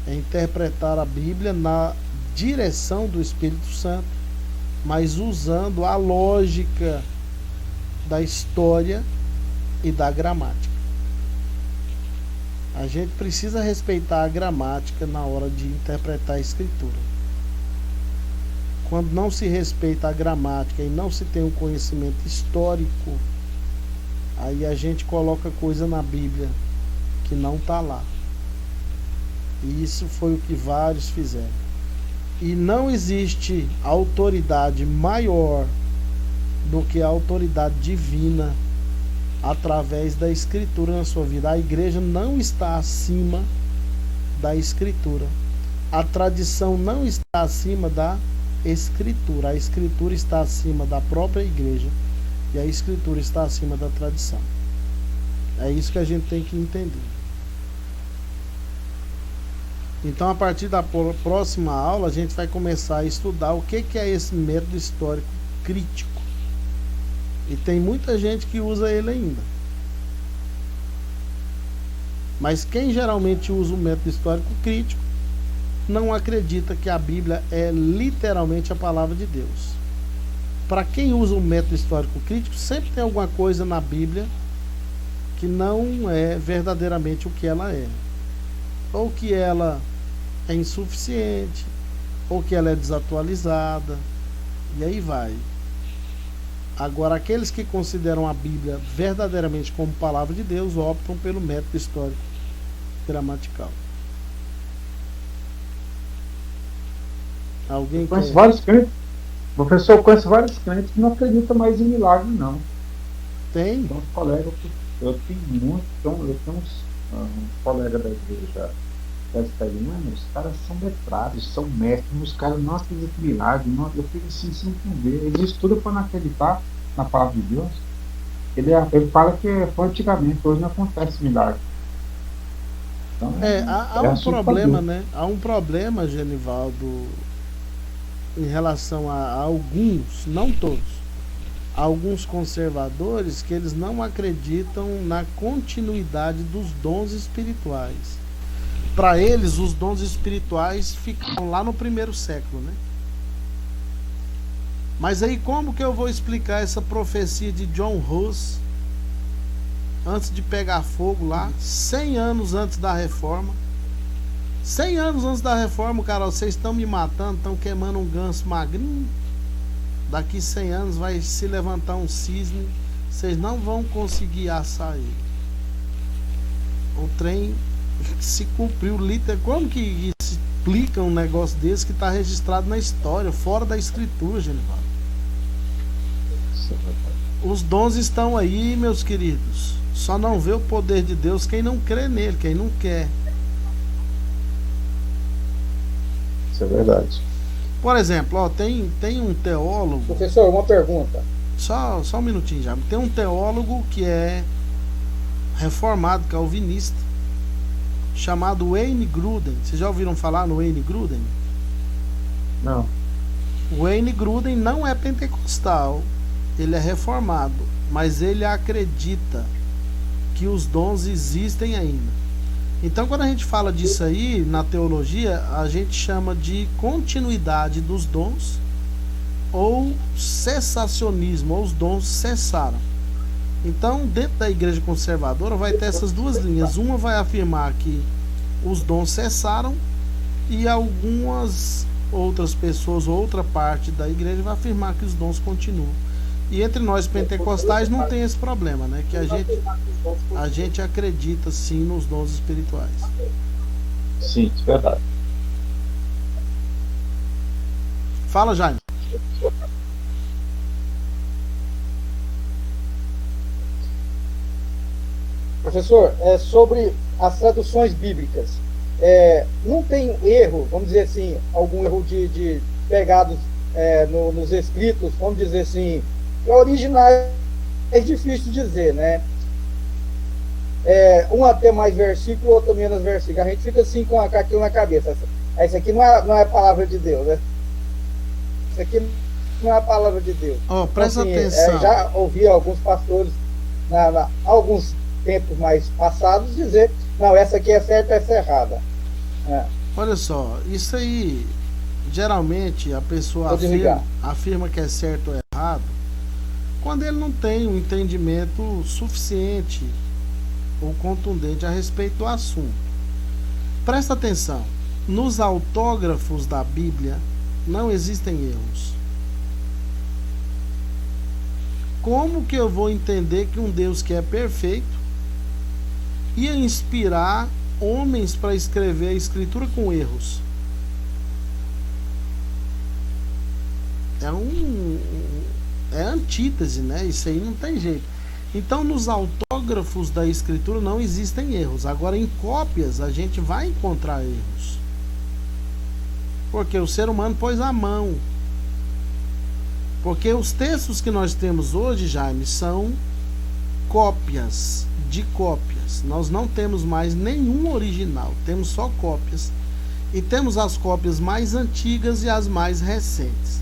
É interpretar a Bíblia na direção do Espírito Santo, mas usando a lógica da história e da gramática. A gente precisa respeitar a gramática na hora de interpretar a Escritura. quando não se respeita a gramática e não se tem um conhecimento histórico, aí a gente coloca coisa na Bíblia que não está lá. E isso foi o que vários fizeram. E não existe autoridade maior do que a autoridade divina através da Escritura na sua vida. A igreja não está acima da Escritura. A tradição não está acima da Escritura. A Escritura está acima da própria igreja e a Escritura está acima da tradição. É isso que a gente tem que entender. Então, a partir da próxima aula, a gente vai começar a estudar o que é esse método histórico crítico. E tem muita gente que usa ele ainda. Mas quem geralmente usa o método histórico crítico não acredita que a Bíblia é literalmente a palavra de Deus. Para quem usa o método histórico crítico, sempre tem alguma coisa na Bíblia que não é verdadeiramente o que ela é. Ou que ela é insuficiente, ou que ela é desatualizada, e aí vai. Agora, aqueles que consideram a Bíblia verdadeiramente como palavra de Deus optam pelo método histórico gramatical. Alguém conhece vários crentes, professor, eu conheço vários crentes que não acreditam mais em milagre, não. Tem? Então, colega, eu tenho muito, eu tenho uns colegas da igreja presbiteriana, os caras são letrados, são mestres, os caras não acreditam em milagre, não, eu fico assim sem entender. Eles estudam para não acreditar na palavra de Deus. Ele fala que foi antigamente, hoje não acontece milagre. Então, há um problema, né? Há um problema, Genivaldo, em relação a alguns, não todos, alguns conservadores, que eles não acreditam na continuidade dos dons espirituais. Para eles, os dons espirituais ficam lá no primeiro século, né? Mas aí como que eu vou explicar essa profecia de John Hus antes de pegar fogo lá, 100 anos antes da reforma? 100 anos antes da reforma, cara, vocês estão me matando, estão queimando um ganso magrinho. Daqui 100 anos vai se levantar um cisne, vocês não vão conseguir assar ele. O trem se cumpriu literalmente. Como que se explica um negócio desse que está registrado na história, fora da escritura, Genivaldo? Os dons estão aí, meus queridos. Só não vê o poder de Deus quem não crê nele, quem não quer. Isso é verdade. Por exemplo, ó, tem um teólogo. Professor, uma pergunta. Só um minutinho já. Tem um teólogo que é reformado, calvinista, chamado Wayne Grudem. Vocês já ouviram falar no Wayne Grudem? Não. O Wayne Grudem não é pentecostal, ele é reformado, mas ele acredita que os dons existem ainda. Então, quando a gente fala disso aí na teologia, a gente chama de continuidade dos dons ou cessacionismo, ou os dons cessaram. Então, dentro da igreja conservadora vai ter essas duas linhas. Uma vai afirmar que os dons cessaram e algumas outras pessoas, outra parte da igreja vai afirmar que os dons continuam. E entre nós pentecostais não tem esse problema, né? Que a gente acredita sim nos dons espirituais. Sim, isso é verdade. Fala, Jaime. Professor, sobre as traduções bíblicas, não tem erro, vamos dizer assim, algum erro de pegados nos escritos, vamos dizer assim, originais é difícil dizer, né? Um até mais versículo, outro menos versículo. A gente fica assim com aquilo na cabeça. Isso aqui não é a palavra de Deus, né? Isso aqui não é a palavra de Deus. Presta assim, atenção. Já ouvi alguns pastores, alguns tempos mais passados, dizer: não, essa aqui é certa, essa é errada. Olha só, isso aí, geralmente a pessoa afirma que é certo ou errado quando ele não tem um entendimento suficiente ou contundente a respeito do assunto. Presta atenção, nos autógrafos da Bíblia não existem erros. Como que eu vou entender que um Deus que é perfeito ia inspirar homens para escrever a escritura com erros? É antítese, né? Isso aí não tem jeito. Então, nos autógrafos da escritura não existem erros. Agora, em cópias, a gente vai encontrar erros. Porque o ser humano pôs a mão. Porque os textos que nós temos hoje, Jaime, são cópias de cópias. Nós não temos mais nenhum original. Temos só cópias. E temos as cópias mais antigas e as mais recentes.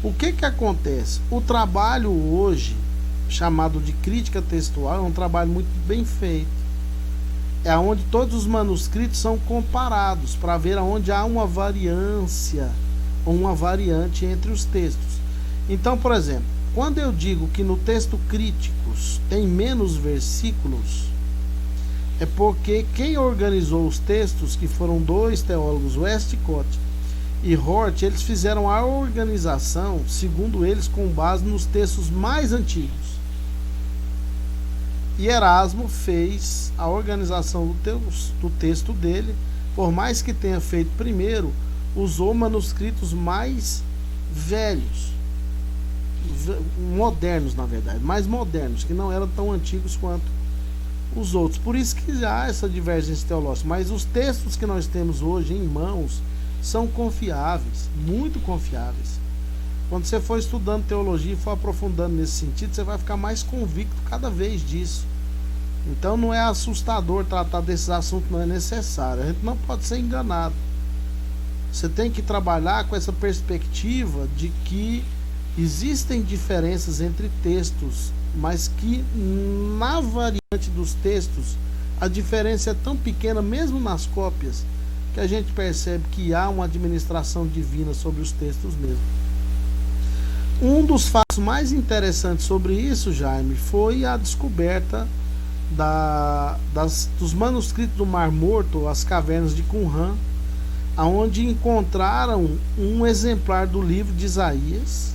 O que acontece? O trabalho hoje, chamado de crítica textual, é um trabalho muito bem feito. É onde todos os manuscritos são comparados para ver aonde há uma variância ou uma variante entre os textos. Então, por exemplo, quando eu digo que no texto Críticos tem menos versículos, é porque quem organizou os textos, que foram dois teólogos, Westcott e Hort, eles fizeram a organização, segundo eles, com base nos textos mais antigos. E Erasmo fez a organização do texto dele, por mais que tenha feito primeiro, usou manuscritos mais velhos, modernos na verdade, mais modernos, que não eram tão antigos quanto os outros. Por isso que há essa divergência teológica. Mas os textos que nós temos hoje em mãos são confiáveis, muito confiáveis. Quando você for estudando teologia e for aprofundando nesse sentido, você vai ficar mais convicto cada vez disso. Então não é assustador tratar desses assuntos, não é necessário. A gente não pode ser enganado. Você tem que trabalhar com essa perspectiva de que existem diferenças entre textos, mas que na variante dos textos a diferença é tão pequena, mesmo nas cópias, que a gente percebe que há uma administração divina sobre os textos mesmo. Um dos fatos mais interessantes sobre isso, Jaime, foi a descoberta dos manuscritos do Mar Morto, as cavernas de Qumran, onde encontraram um exemplar do livro de Isaías.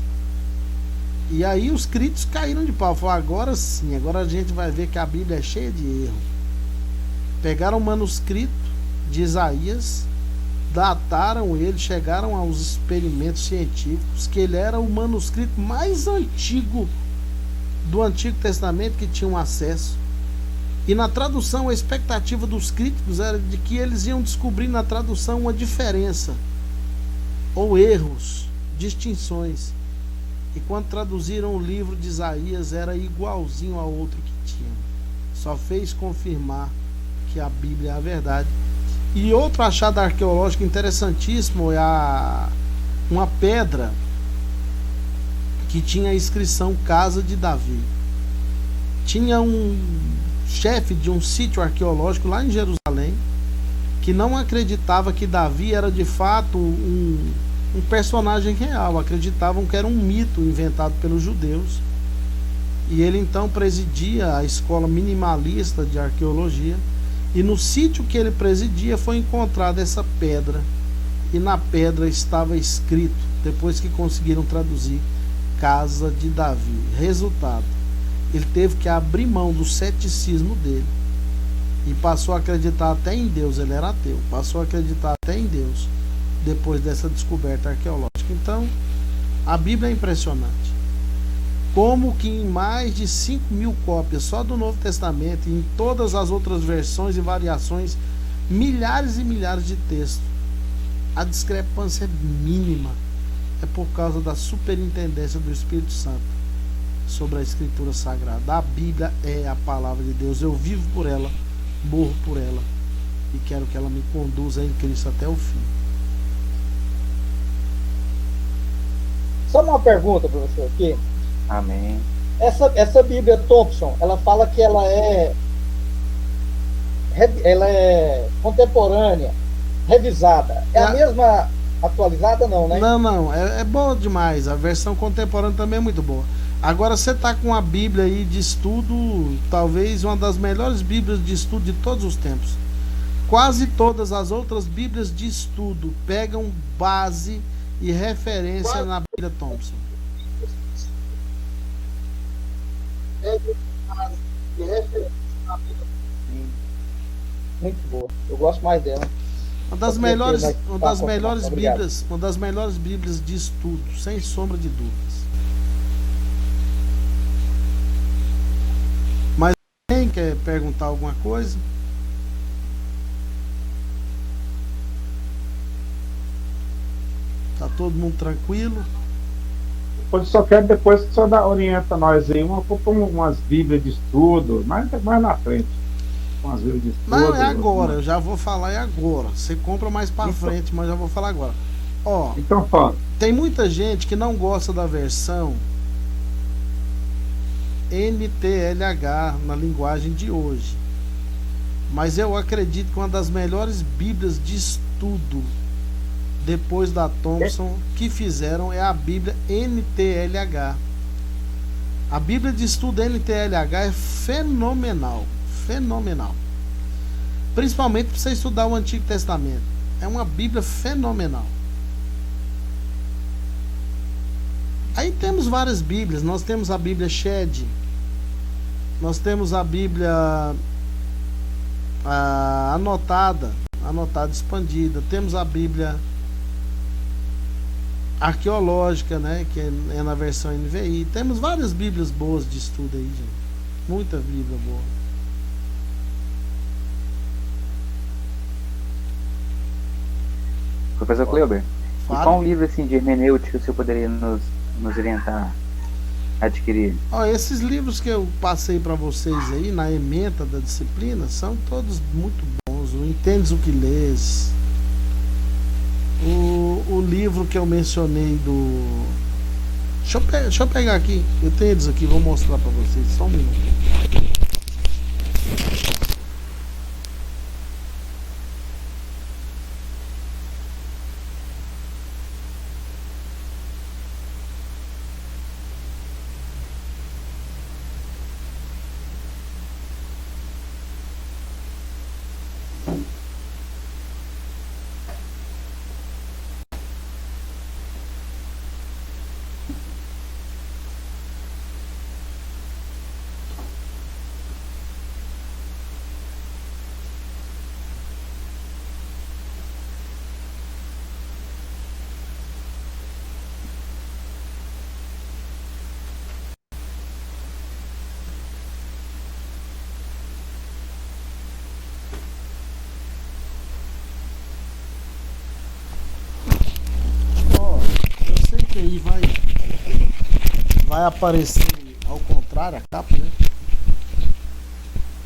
E aí os críticos caíram de pau. Falaram, agora sim, agora a gente vai ver que a Bíblia é cheia de erro. Pegaram o manuscrito de Isaías, dataram ele, chegaram aos experimentos científicos que ele era o manuscrito mais antigo do Antigo Testamento que tinham acesso. E na tradução, a expectativa dos críticos era de que eles iam descobrir na tradução uma diferença, ou erros, distinções. E quando traduziram o livro de Isaías, era igualzinho ao outro que tinham. Só fez confirmar que a Bíblia é a verdade. E outro achado arqueológico interessantíssimo é uma pedra que tinha a inscrição Casa de Davi. Tinha um chefe de um sítio arqueológico lá em Jerusalém que não acreditava que Davi era de fato um personagem real, acreditavam que era um mito inventado pelos judeus. E ele então presidia a escola minimalista de arqueologia, e no sítio que ele presidia foi encontrada essa pedra, e na pedra estava escrito, depois que conseguiram traduzir, Casa de Davi. Resultado, ele teve que abrir mão do ceticismo dele e passou a acreditar até em Deus. Ele era ateu, passou a acreditar até em Deus depois dessa descoberta arqueológica. Então, a Bíblia é impressionante. Como que em mais de 5.000 cópias só do Novo Testamento, e em todas as outras versões e variações, milhares e milhares de textos, a discrepância é mínima. É por causa da superintendência do Espírito Santo sobre a Escritura Sagrada. A Bíblia é a palavra de Deus. Eu vivo por ela, morro por ela, e quero que ela me conduza em Cristo até o fim. Só uma pergunta, professor, aqui. Amém. Essa Bíblia Thompson, ela fala que ela é contemporânea, revisada. É a mesma atualizada, não, né? Não, é boa demais. A versão contemporânea também é muito boa. Agora você tá com a Bíblia aí de estudo, talvez uma das melhores Bíblias de estudo de todos os tempos. Quase todas as outras Bíblias de estudo pegam base e referência na Bíblia Thompson. Muito boa. Eu gosto mais dela. Uma das melhores Bíblias de estudo, sem sombra de dúvidas. Mas quem quer perguntar alguma coisa? Tá todo mundo tranquilo? Eu só quero depois que o senhor orienta nós aí, umas Bíblias de estudo, mais na frente. Umas Bíblias de estudo. Não, é agora, eu já vou falar, é agora. Você compra mais pra frente, mas já vou falar agora. Ó, então fala. Tem muita gente que não gosta da versão NTLH na linguagem de hoje. Mas eu acredito que uma das melhores Bíblias de estudo depois da Thompson que fizeram é a Bíblia NTLH. A Bíblia de estudo NTLH é fenomenal, fenomenal. Principalmente para você estudar o Antigo Testamento. É uma Bíblia fenomenal. Aí temos várias Bíblias. Nós temos a Bíblia Shed. Nós temos a Bíblia anotada expandida. Temos a Bíblia arqueológica, né, que é na versão NVI. Temos várias Bíblias boas de estudo aí, gente. Muita Bíblia boa. Professor Cleuber, e qual um livro assim, de hermenêutica você poderia nos orientar a adquirir? Ó, esses livros que eu passei para vocês aí na ementa da disciplina são todos muito bons. O Entendes o que Lês, o livro que eu mencionei do... Deixa eu pegar aqui, eu tenho eles aqui, vou mostrar para vocês, só um minuto. Que aí vai aparecer ao contrário a capa, né?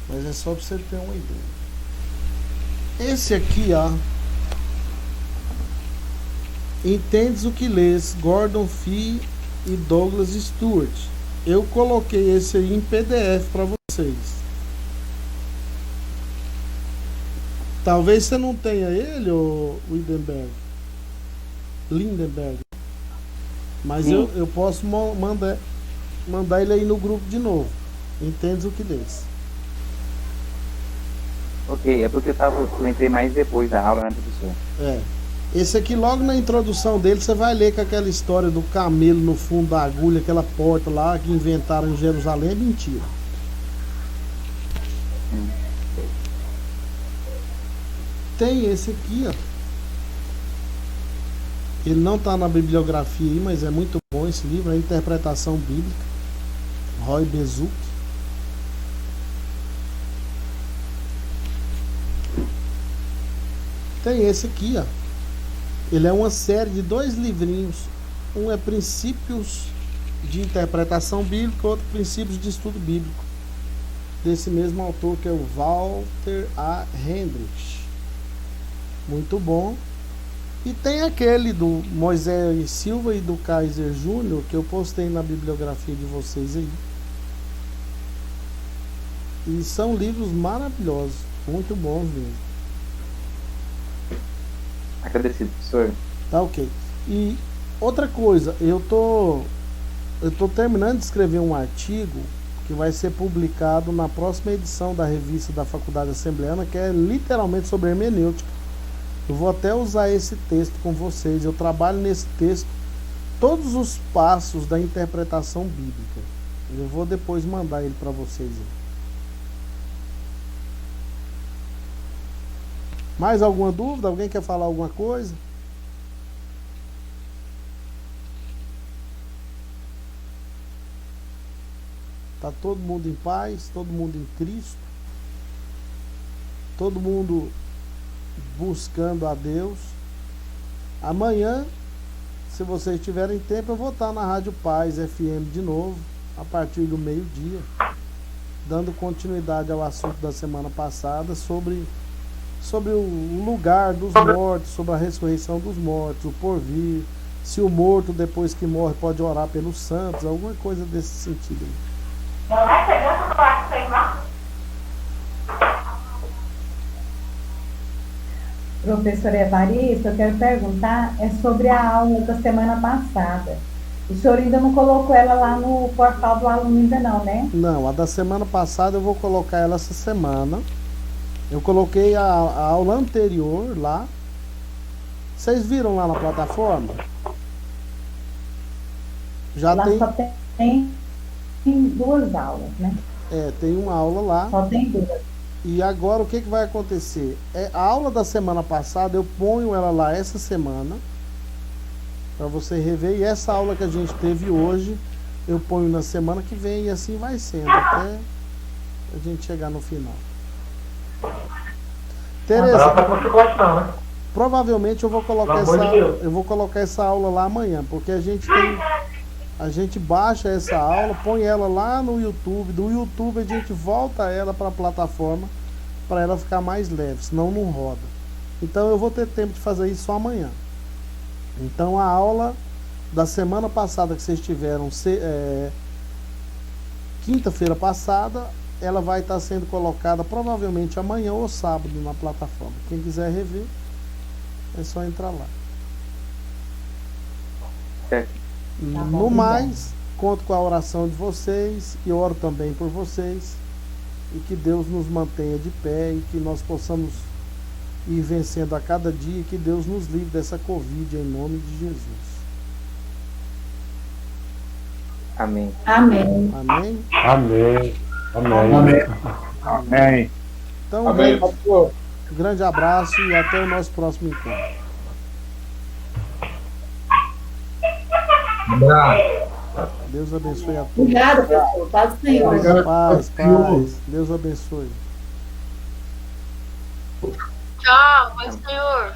Mas é só pra você ter uma ideia. Esse aqui, ó, Entendes o que Lês, Gordon Fee e Douglas Stewart. Eu coloquei esse aí em PDF para vocês. Talvez você não tenha ele, ô Lindenberg. Mas eu posso mandar ele aí no grupo de novo. Entendes o que Lês. Ok, é porque eu entrei mais depois da aula, né, professor? É. Esse aqui, logo na introdução dele, você vai ler com aquela história do camelo no fundo da agulha, aquela porta lá que inventaram em Jerusalém, é mentira. Tem esse aqui, ó. Ele não está na bibliografia aí, mas é muito bom esse livro, a Interpretação Bíblica, Roy Bezuki. Tem esse aqui, ó. Ele é uma série de 2 livrinhos. Um é Princípios de Interpretação Bíblica, outro Princípios de Estudo Bíblico, desse mesmo autor, que é o Walter A. Hendricks. Muito bom. E tem aquele do Moisés Silva e do Kaiser Júnior, que eu postei na bibliografia de vocês aí. E são livros maravilhosos, muito bons mesmo. Agradecido, professor. Tá ok. E outra coisa, eu tô terminando de escrever um artigo que vai ser publicado na próxima edição da revista da Faculdade Assembleana, que é literalmente sobre hermenêutica. Eu vou até usar esse texto com vocês. Eu trabalho nesse texto todos os passos da interpretação bíblica. Eu vou depois mandar ele para vocês. Mais alguma dúvida? Alguém quer falar alguma coisa? Tá todo mundo em paz, todo mundo em Cristo, todo mundo buscando a Deus. Amanhã, se vocês tiverem tempo, eu vou estar na Rádio Paz FM de novo, a partir do meio-dia, dando continuidade ao assunto da semana passada sobre o lugar dos mortos, sobre a ressurreição dos mortos, o porvir, se o morto depois que morre pode orar pelos santos, alguma coisa desse sentido. Professor Evaristo, eu quero perguntar sobre a aula da semana passada. O senhor ainda não colocou ela lá no portal do aluno ainda não, né? Não, a da semana passada eu vou colocar ela essa semana. Eu coloquei a aula anterior lá. Vocês viram lá na plataforma? Já lá tem... só tem 2 aulas, né? Tem uma aula lá. Só tem 2. E agora o que vai acontecer? A aula da semana passada eu ponho ela lá essa semana para você rever, e essa aula que a gente teve hoje eu ponho na semana que vem, e assim vai sendo até a gente chegar no final. Tereza, provavelmente eu vou colocar essa aula lá amanhã, porque a gente baixa essa aula, põe ela lá no YouTube, do YouTube a gente volta ela para a plataforma para ela ficar mais leve, senão não roda. Então eu vou ter tempo de fazer isso só amanhã. Então a aula da semana passada que vocês tiveram quinta-feira passada, ela vai estar sendo colocada provavelmente amanhã ou sábado na plataforma. Quem quiser rever, é só entrar lá. No mais, conto com a oração de vocês e oro também por vocês, e que Deus nos mantenha de pé e que nós possamos ir vencendo a cada dia, e que Deus nos livre dessa Covid em nome de Jesus. Amém. Amém. Amém. Amém. Amém. Amém. Amém. Então, Amém. grande abraço e até o nosso próximo encontro. Deus abençoe a todos. Obrigada, professor. Paz do Senhor. Paz. Deus abençoe. Tchau, paz do Senhor.